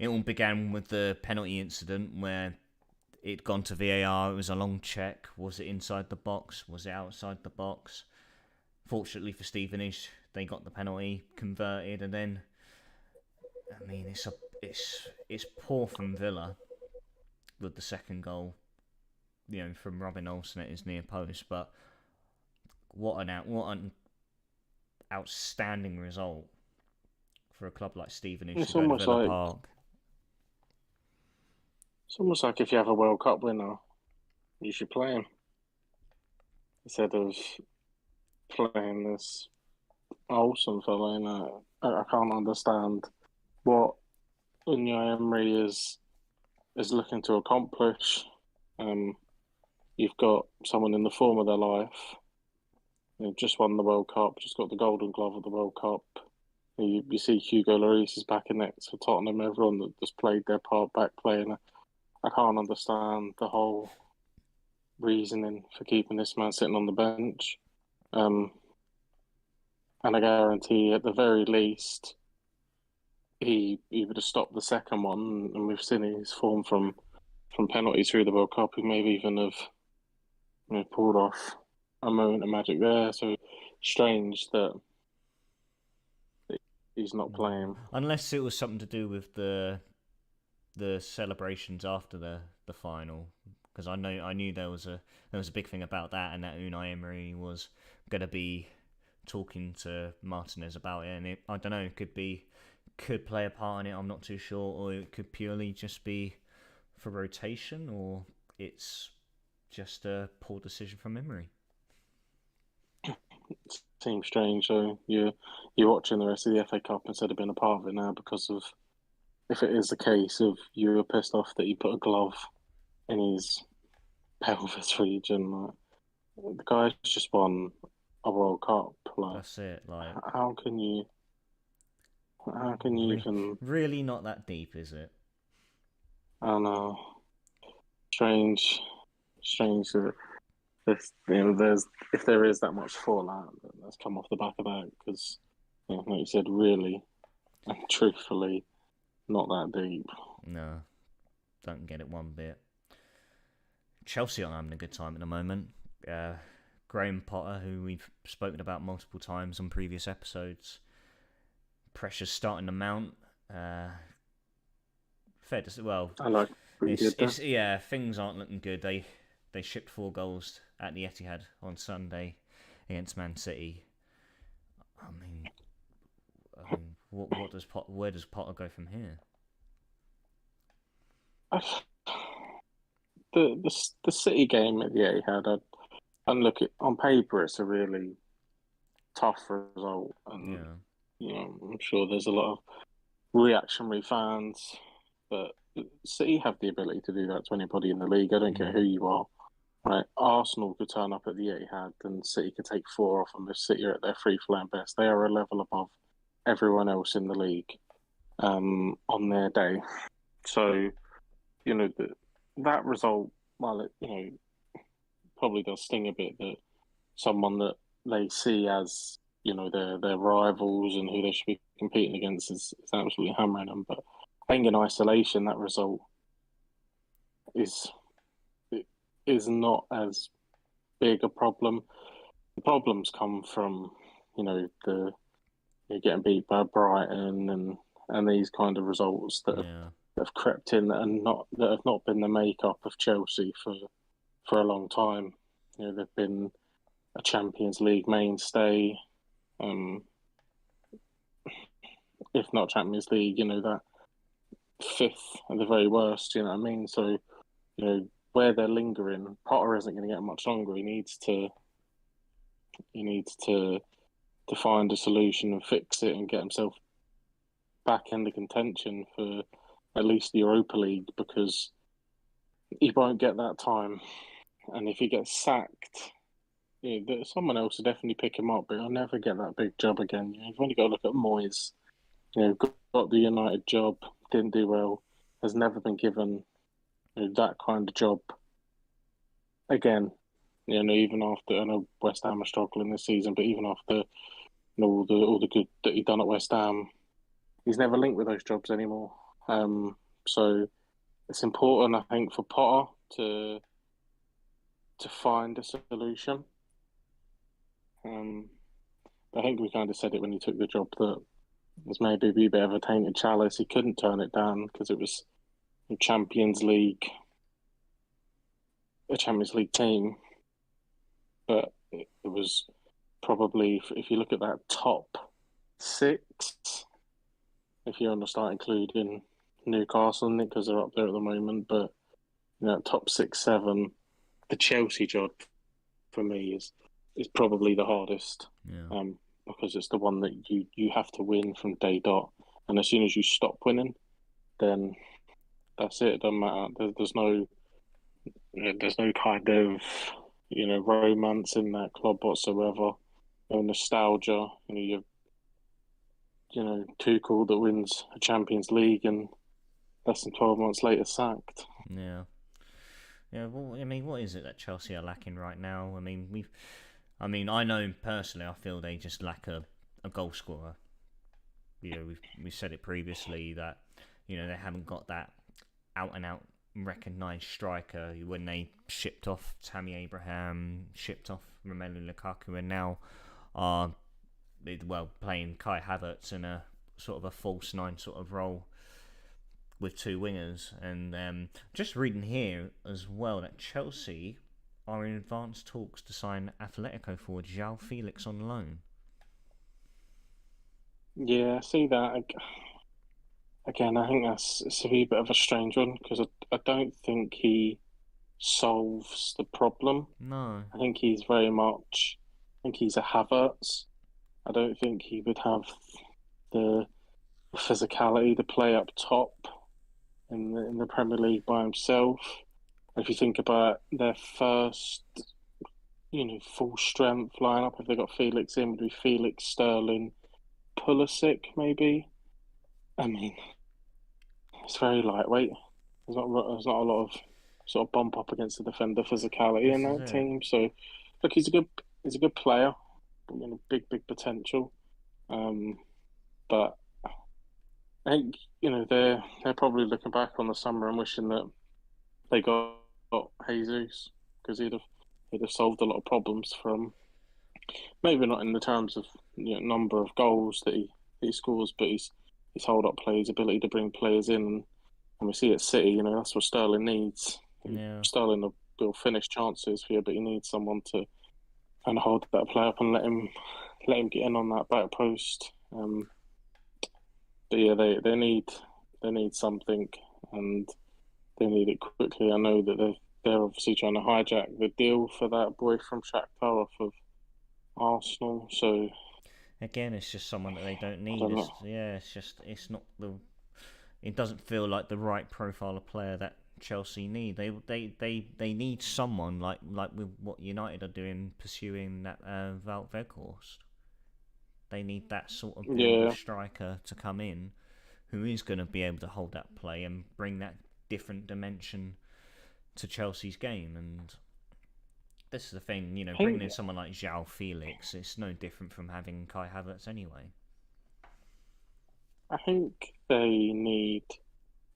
all began with the penalty incident where it'd gone to VAR. It was a long check. Was it inside the box? Was it outside the box? Fortunately for Stevenage, they got the penalty converted, and then I mean it's poor from Villa with the second goal, from Robin Olsen at his near post. But what an outstanding result for a club like Stevenage to It's go to almost Villa like Park. if you have a World Cup winner, you should play him instead of playing this Olsen fella. I can't understand what Unai Emery is looking to accomplish. You've got someone in the form of their life. They've just won the World Cup, just got the Golden Glove of the World Cup. You see Hugo Lloris is back in next for Tottenham. Everyone that just played their part back playing. I can't understand the whole reasoning for keeping this man sitting on the bench. And I guarantee at the very least he would have stopped the second one, and we've seen his form from penalties through the World Cup. He maybe even have pulled off a moment of magic there. So strange that he's not playing. Unless it was something to do with the celebrations after the final, because I knew there was a big thing about that, and that Unai Emery was going to be talking to Martinez about it, and I don't know, could play a part in it. I'm not too sure, or it could purely just be for rotation, or it's just a poor decision from Emery. Seems strange. So you're watching the rest of the FA Cup instead of being a part of it now because of, if it is the case of you were pissed off that he put a glove in his pelvis region. Like, the guy's just won a World Cup. Like, that's it. Like, how can you even? Really not that deep, is it? I don't know. Strange that this, there's, if there is that much fallout that's come off the back of that, because like you said, really and truthfully, not that deep. No, don't get it one bit. Chelsea are having a good time at the moment. Graham Potter, who we've spoken about multiple times on previous episodes, pressure's starting to mount. Fair to say, well, I like things aren't looking good. They shipped 4 goals at the Etihad on Sunday against Man City. I mean, where does Potter go from here? The City game at the Etihad, and look, on paper, it's a really tough result, and I'm sure there's a lot of reactionary fans, but City have the ability to do that to anybody in the league. I don't care who you are. Right, Arsenal could turn up at the Etihad, and City could take 4 off them if City are at their free-flowing best. They are a level above everyone else in the league on their day. So, that result, while it probably does sting a bit, that someone that they see as their rivals and who they should be competing against is absolutely hammering them. But I think in isolation, that result is not as big a problem. The problems come from you're getting beat by Brighton and these kind of results that have crept in that have not been the makeup of Chelsea for a long time. They've been a Champions League mainstay, if not Champions League, that 5th at the very worst. You know what I mean? So where they're lingering, Potter isn't going to get much longer. He needs to He needs to find a solution and fix it and get himself back in the contention for at least the Europa League, because he won't get that time. And if he gets sacked, someone else will definitely pick him up, but he'll never get that big job again. You've only got to look at Moyes. Got the United job, didn't do well, has never been given that kind of job again. Even after, I know West Ham are struggling this season, but even after all the good that he done at West Ham, he's never linked with those jobs anymore. So it's important, I think, for Potter to find a solution. I think we kind of said it when he took the job that it was maybe a bit of a tainted chalice. He couldn't turn it down because it was a Champions League team. But it was probably, if you look at that top six, if you want to start including Newcastle, because they're up there at the moment, but top 6, 7, the Chelsea job for me is probably the hardest. Yeah. Because it's the one that you have to win from day dot, and as soon as you stop winning, then that's it. It doesn't matter. There's no kind of romance in that club whatsoever. No nostalgia. You've Tuchel that wins a Champions League and less than 12 months later sacked. Yeah. Yeah. Well, I mean, what is it that Chelsea are lacking right now? I know personally, I feel they just lack a goal scorer. We've said it previously that they haven't got that out and out recognised striker. When they shipped off Tammy Abraham, shipped off Romelu Lukaku, and now are playing Kai Havertz in a sort of a false nine sort of role with two wingers. And just reading here as well that Chelsea are in advanced talks to sign Atletico forward João Felix on loan. Yeah, I see that. Again, I think it's a wee bit of a strange one, because I don't think he solves the problem. No. I think he's a Havertz. I don't think he would have the physicality to play up top in the Premier League by himself. If you think about their first, full strength lineup, if they got Felix in, would be Felix, Sterling, Pulisic, maybe. I mean, it's very lightweight. There's not a lot of sort of bump up against the defender physicality in that team. So, look, he's a good player, big potential. But I think they're probably looking back on the summer and wishing that they got Jesus, because he'd have solved a lot of problems from, maybe not in the terms of number of goals that he scores, but his hold up play, his ability to bring players in, and we see at City, that's what Sterling needs. Yeah. Sterling will finish chances for you, but you need someone to kind of hold that play up and let him get in on that back post. But yeah, they need something, and they need it quickly. I know that they're obviously trying to hijack the deal for that boy from Shakhtar off of Arsenal. So again, it's just someone that they don't need. It doesn't feel like the right profile of player that Chelsea need. They need someone like with what United are doing, pursuing that Wout Weghorst. They need that sort of builder striker to come in, who is going to be able to hold that play and bring that different dimension to Chelsea's game. And this is the thing, bringing in someone like João Felix, it's no different from having Kai Havertz anyway. I think they need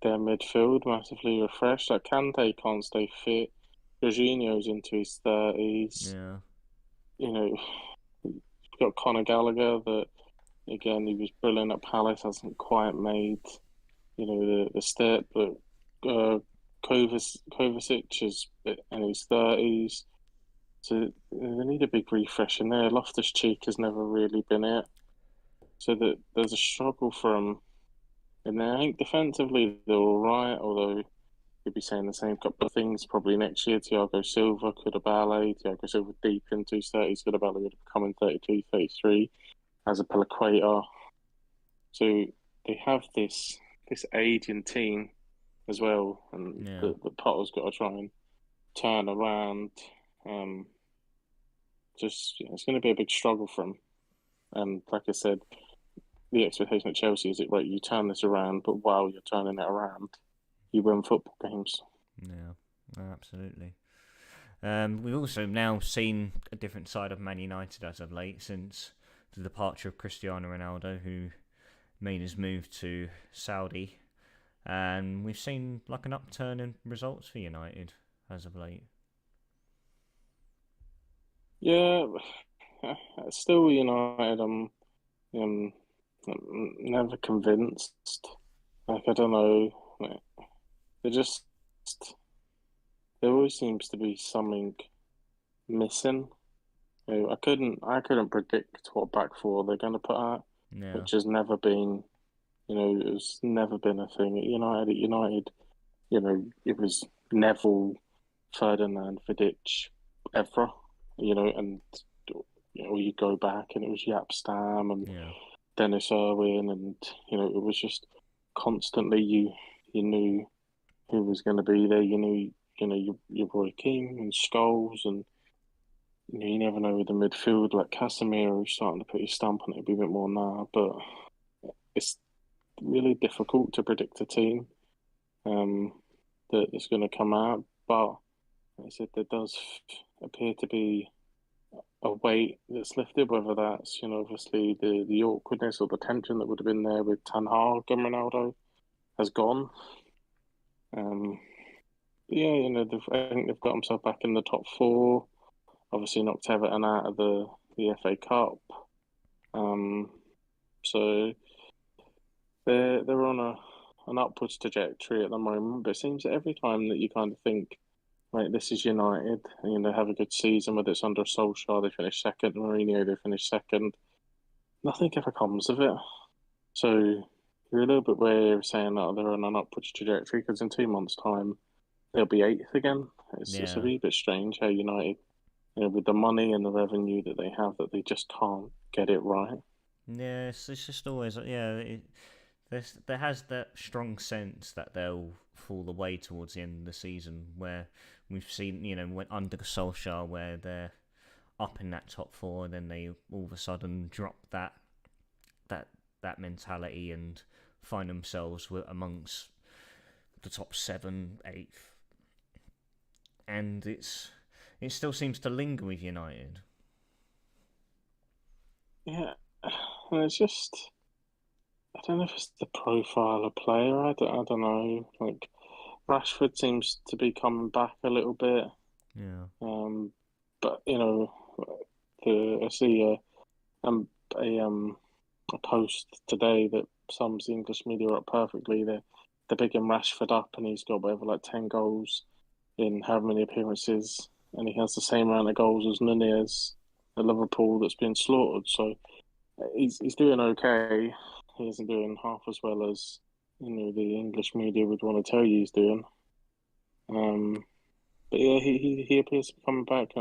their midfield massively refreshed. Like, Kante can't stay fit. Jorginho's into his 30s. Yeah. You've got Conor Gallagher that, again, he was brilliant at Palace, hasn't quite made, the step. But Kovacic is in his 30s. So they need a big refresh in there. Loftus-Cheek has never really been it. So that there's a struggle from in there. I think defensively they're all right, although You'd be saying the same couple of things probably next year. Thiago Silva could have ballet. Thiago Silva deep into his 30s could have ballet would have come in 32, 33 as a Pelaquator. So they have this aging team as well, and Yeah. the Potter's got to try and turn around. It's going to be a big struggle for him. And like I said, the expectation at Chelsea is that right, you turn this around, but while you're turning it around, you win football games. Yeah, absolutely. We've also now seen a different side of Man United as of late since the departure of Cristiano Ronaldo, who made his move to Saudi, and we've seen like an upturn in results for United as of late. Yeah, still United. I'm never convinced. Like I don't know. They just there always seems to be something missing. I couldn't predict what back four they're going to put out, Yeah, which has never been, it's never been a thing at United. At United, it was Neville, Ferdinand, Vidic, Evra, and you go back and it was Yap Stam and yeah, Dennis Irwin, and it was just constantly you knew who was going to be there. You knew your Roy Keane and Scholes, and you never know with the midfield like Casemiro starting to put his stamp on it a bit more now. But it's really difficult to predict a team that is going to come out. But like I said, there does appear to be a weight that's lifted, whether that's obviously the awkwardness or the tension that would have been there with Ten Hag and Ronaldo has gone. Yeah, I think they've got themselves back in the top four. Obviously knocked Everton out of the FA Cup. Um, so they're on an upwards trajectory at the moment. But it seems that every time that you kind of think, right, this is United, and they have a good season, whether it's under Solskjaer, they finish second, Mourinho, they finish second. Nothing ever comes of it. So you're a little bit wary of saying that they're on an upwards trajectory because in 2 months' time they'll be eighth again. It's a yeah, wee bit strange how United, with the money and the revenue that they have, that they just can't get it right. yeah. It's just always there has that strong sense that they'll fall away towards the end of the season, where we've seen when under Solskjaer where they're up in that top four, and then they all of a sudden drop that that mentality and find themselves amongst the top 7, 8th, and it still seems to linger with United. Yeah, and it's just I don't know if it's the profile of player. I don't know. Like Rashford seems to be coming back a little bit. Yeah, Um, but I see a post today that sums the English media up perfectly. They're bigging Rashford up, and he's got whatever like 10 goals in how many appearances, and he has the same amount of goals as Nunez at Liverpool that's been slaughtered. So he's doing okay. He isn't doing half as well as the English media would want to tell you he's doing. Um, but yeah, he appears to be coming back.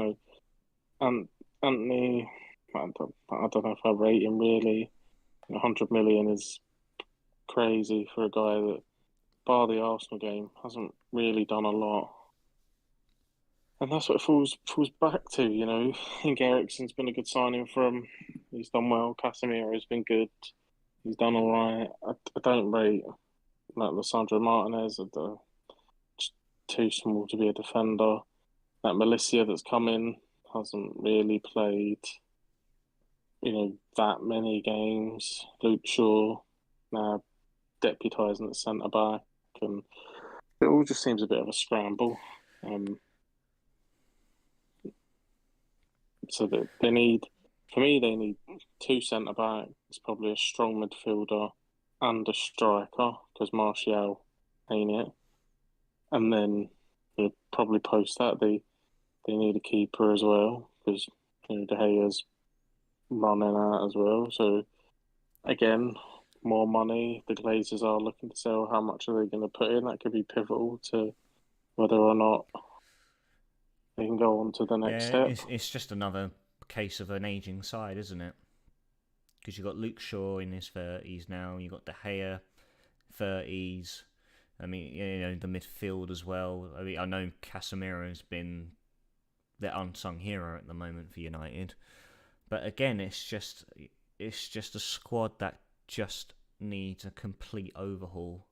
And Anthony, I don't know if I rate him really. 100 million is crazy for a guy that, bar the Arsenal game, hasn't really done a lot. And that's what it falls back to. I think Eriksen's been a good signing for him. He's done well. Casemiro has been good. He's done all right. I don't rate like Lissandro Martinez. Just too small to be a defender. That Milicia that's come in hasn't really played, that many games. Luke Shaw now deputising at centre back, and it all just seems a bit of a scramble. Um, so that for me, they need two centre backs, probably a strong midfielder and a striker because Martial ain't it. And then probably post that they need a keeper as well because De Gea's running out as well. So again, more money. The Glazers are looking to sell. How much are they going to put in? That could be pivotal to whether or not they can go on to the next Yeah, step. it's just another case of an aging side, isn't it? Because you've got Luke Shaw in his 30s now, you've got De Gea, 30s. I mean, the midfield as well. I mean, I know Casemiro's been the unsung hero at the moment for United, but again, it's just a squad that just needs a complete overhaul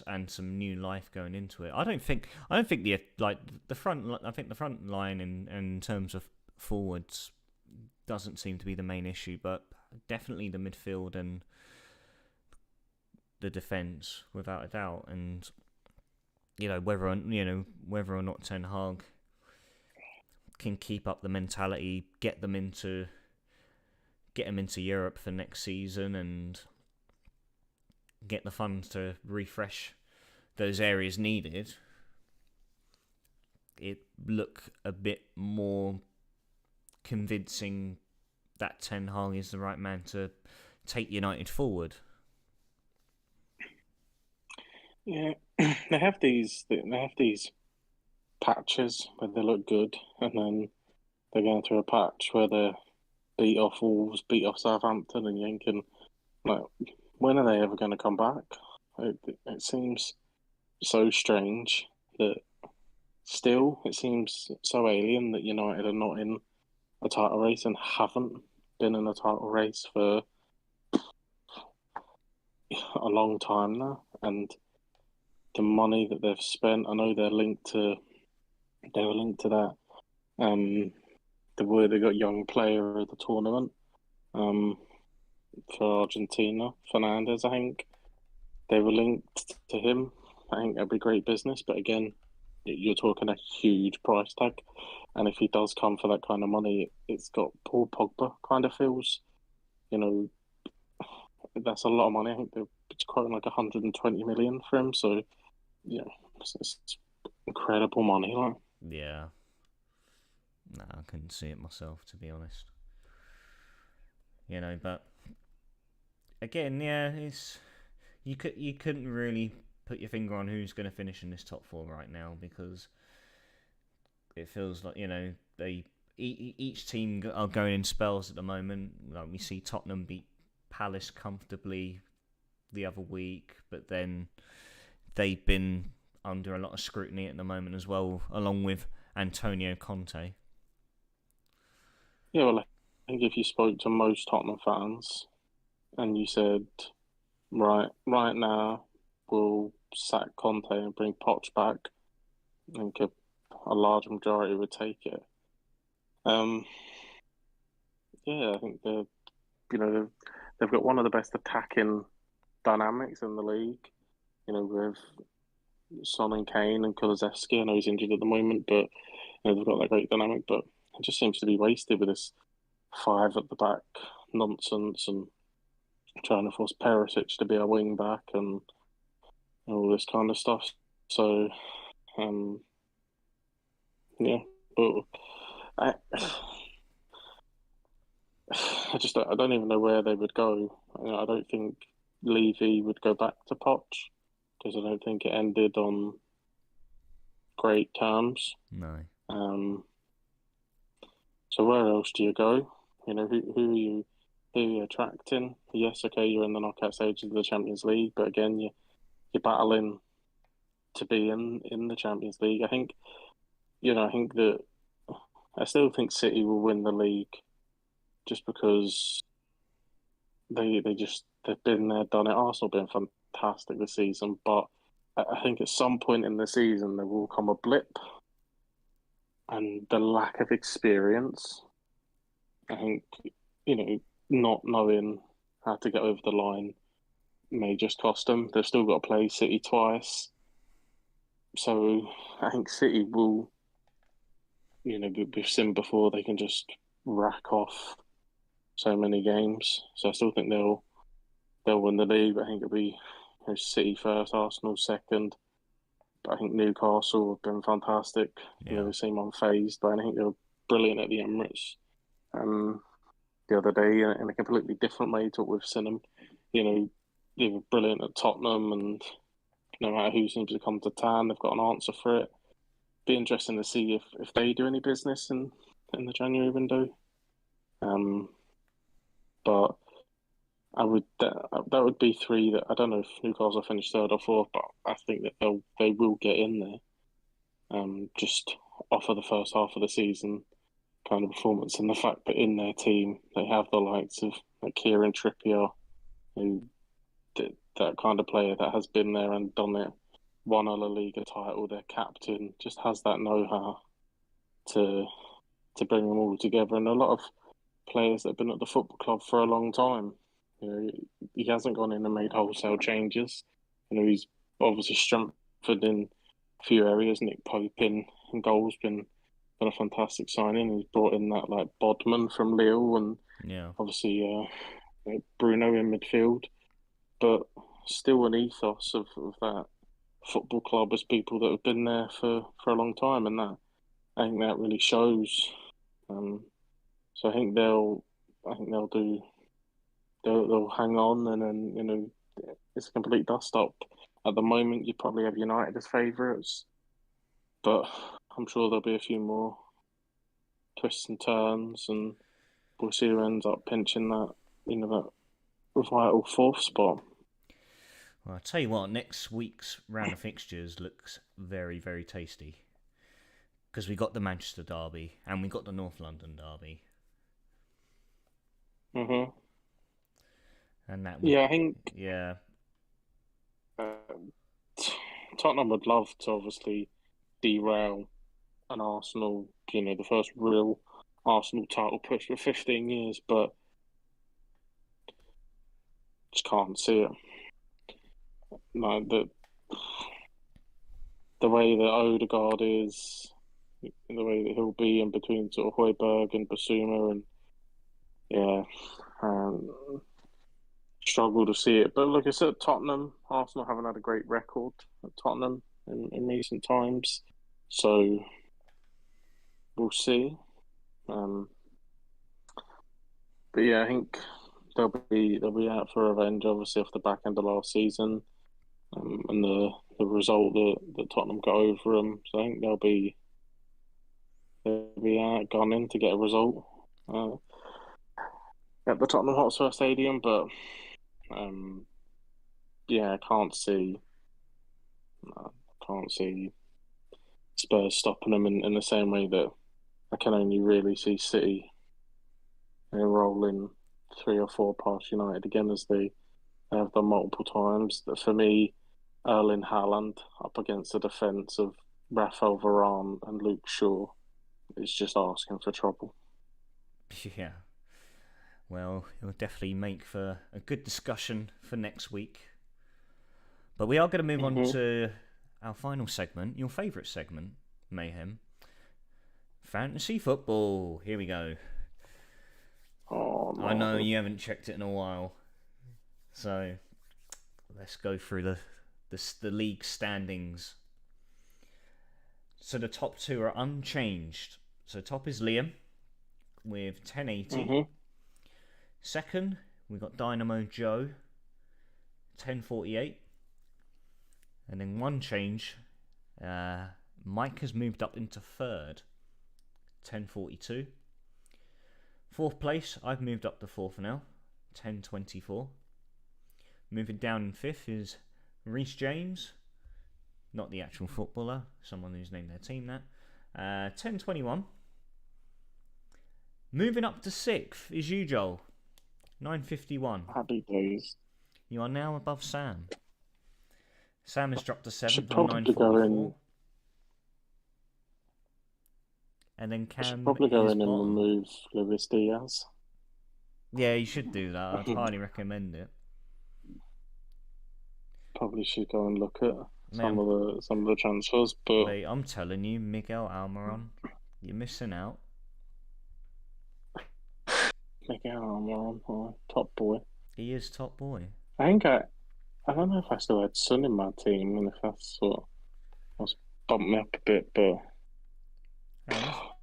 and some new life going into it. I don't think the front. I think the front line in terms of forwards doesn't seem to be the main issue, but definitely the midfield and the defense without a doubt. And whether or not Ten Hag can keep up the mentality, get them into Europe for next season, and get the funds to refresh those areas needed, it look a bit more convincing that Ten Hag is the right man to take United forward. Yeah, they have these patches where they look good, and then they're going through a patch where they beat off Wolves, beat off Southampton, and Yankin. Like, when are they ever going to come back? It seems so strange that still it seems so alien that United are not in a title race and haven't been in a title race for a long time now. And the money that they've spent, I know they were linked to that. The word they got young player of the tournament. Um, for Argentina, Fernandez, I think they were linked to him. I think that'd be great business, but again, you're talking a huge price tag, and if he does come for that kind of money, it's got Paul Pogba kind of feels. You know, that's a lot of money. I think they're quoting like 120 million for him. So yeah, it's incredible money. Like, Yeah, no, I couldn't see it myself, to be honest. But again, yeah, you couldn't really put your finger on who's going to finish in this top four right now, because it feels like each team are going in spells at the moment. Like, we see Tottenham beat Palace comfortably the other week, but then they've been under a lot of scrutiny at the moment as well, along with Antonio Conte. yeah, well, I think if you spoke to most Tottenham fans and you said, right now, we'll sack Conte and bring Poch back, I think a large majority would take it. Um, yeah, I think they've got one of the best attacking dynamics in the league. With Son and Kane and Kulusevski. I know he's injured at the moment, but they've got that great dynamic. But it just seems to be wasted with this five at the back nonsense and trying to force Perisic to be a wing back and all this kind of stuff. So, um, yeah, but I, I don't even know where they would go. I don't think Levy would go back to Poch because I don't think it ended on great terms. No. So where else do you go? Who are you attracting? Yes, okay, you're in the knockout stages of the Champions League, but again, you're battling to be in the Champions League. I think that I still think City will win the league just because they've been there, done it. Arsenal have been fantastic this season, but I think at some point in the season there will come a blip, and the lack of experience. I think not knowing how to get over the line may just cost them. They've still got to play City twice, so I think City will. We've seen before they can just rack off so many games. So I still think they'll win the league. But I think it'll be City first, Arsenal second. But I think Newcastle have been fantastic. Yeah. They seem unfazed, but I think they're brilliant at the Emirates. The other day in a completely different way to what we've seen them. They were brilliant at Tottenham and no matter who seems to come to town, they've got an answer for it. Be interesting to see if they do any business in the January window. But I would that would be three that I don't know if Newcastle finish third or fourth, but I think that they will get in there. Just off of the first half of the season kind of performance and the fact that in their team they have the likes of like Kieran Trippier, who that kind of player that has been there and done it, won a La Liga title. Their captain just has that know-how to bring them all together, and a lot of players that have been at the football club for a long time. You know, he hasn't gone in and made wholesale changes. You know, he's obviously strengthened in a few areas. Nick Pope in goals been a fantastic signing. He's brought in that like Bodman from Lille, and obviously Bruno in midfield. But still an ethos of that football club as people that have been there for a long time, and that I think that really shows. So I think they'll hang on, and then it's a complete dust up. At the moment, you probably have United as favourites, but I'm sure there'll be a few more twists and turns, and we'll see who ends up pinching that that vital fourth spot. Well, I'll tell you what, next week's round of fixtures looks very, very tasty. Because we got the Manchester derby and we got the North London derby. Mm-hmm. And that I think Tottenham would love to obviously derail an Arsenal, the first real Arsenal title push for 15 years, but just can't see it. Like the way that Odegaard is, the way that he'll be in between sort of Højbjerg and Basuma, and struggle to see it. But look, it's at Tottenham. Arsenal haven't had a great record at Tottenham in recent times, so we'll see. But I think they'll be out for revenge, obviously off the back end of last season, and the result that Tottenham got over them. So I think they'll be gone in to get a result at the Tottenham Hotspur Stadium, but I can't see Spurs stopping them in the same way that I can only really see City rolling 3 or 4 past United again, as they have done multiple times. That for me, Erling Haaland up against the defence of Raphael Varane and Luke Shaw is just asking for trouble. Yeah. Well, it will definitely make for a good discussion for next week. But we are going to move on to our final segment, your favourite segment, Mayhem. Fantasy football. Here we go. Oh, no. I know you haven't checked it in a while. So, let's go through the league standings. So the top 2 are unchanged. So top is Liam with 1080. Second, we've got Dynamo Joe, 1048. And then one change, Mike has moved up into third, 1042. Fourth place, I've moved up to fourth now, 1024. Moving down in fifth is Reece James, not the actual footballer, someone who's named their team that, 1021. Moving up to sixth is you, Joel, 951. Happy days. You are now above Sam. Sam has dropped to 7th on 944. And then Cam should probably go in and remove Luis Diaz. Yeah, you should do that. I'd highly recommend it. Probably should go and look at some of the transfers, but mate, I'm telling you, Miguel Almiron, you're missing out. Miguel Almiron, top boy. He is top boy. I don't know if I still had Son in my team, and if that's what was bumped me up a bit, but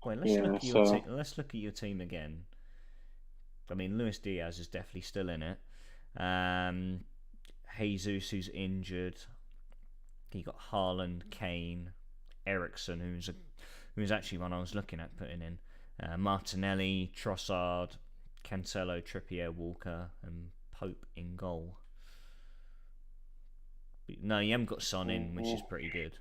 let's look at your team again. I mean, Luis Diaz is definitely still in it. Jesus, who's injured. You got Haaland, Kane, Ericsson, who's actually one I was looking at putting in. Martinelli, Trossard, Cancelo, Trippier, Walker, and Pope in goal. But no, you haven't got Son in, which is pretty good.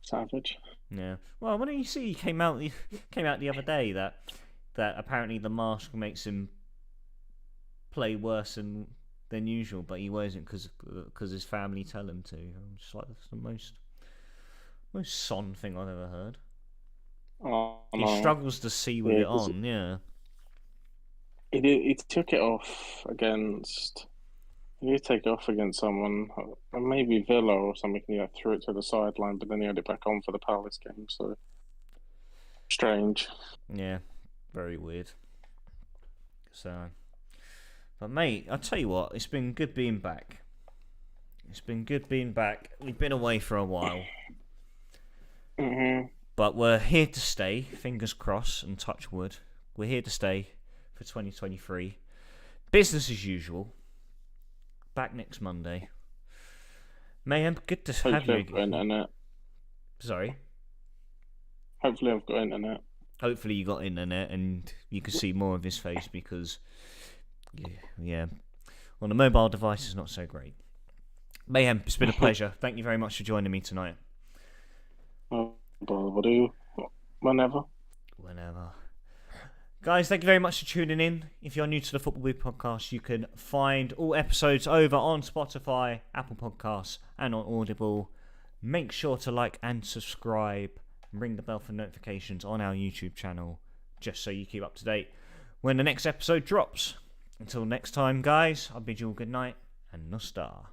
Savage. Yeah. Well, when you see he came out the other day that apparently the mask makes him play worse than usual, but he wears it because his family tell him to. I'm just like, that's the most Son thing I've ever heard. Oh, he struggles to see with it on. Yeah. He took it off against. He did take it off against someone, maybe Villa or something. He threw it to the sideline, but then he had it back on for the Palace game. So strange. Yeah, very weird. So, but mate, I tell you what, it's been good being back. We've been away for a while. But we're here to stay, fingers crossed and touch wood. We're here to stay for 2023. Business as usual. Back next Monday. Mayhem, good to have you again. Internet. Sorry? Hopefully I've got internet. Hopefully you got internet and you can see more of his face because, yeah, on a mobile device is not so great. Mayhem, it's been a pleasure. Thank you very much for joining me tonight. Whenever. Guys, thank you very much for tuning in. If you're new to the Football Booth podcast, you can find all episodes over on Spotify, Apple Podcasts, and on Audible. Make sure to like and subscribe, and ring the bell for notifications on our YouTube channel, just so you keep up to date when the next episode drops. Until next time, guys, I bid you all good night and no star.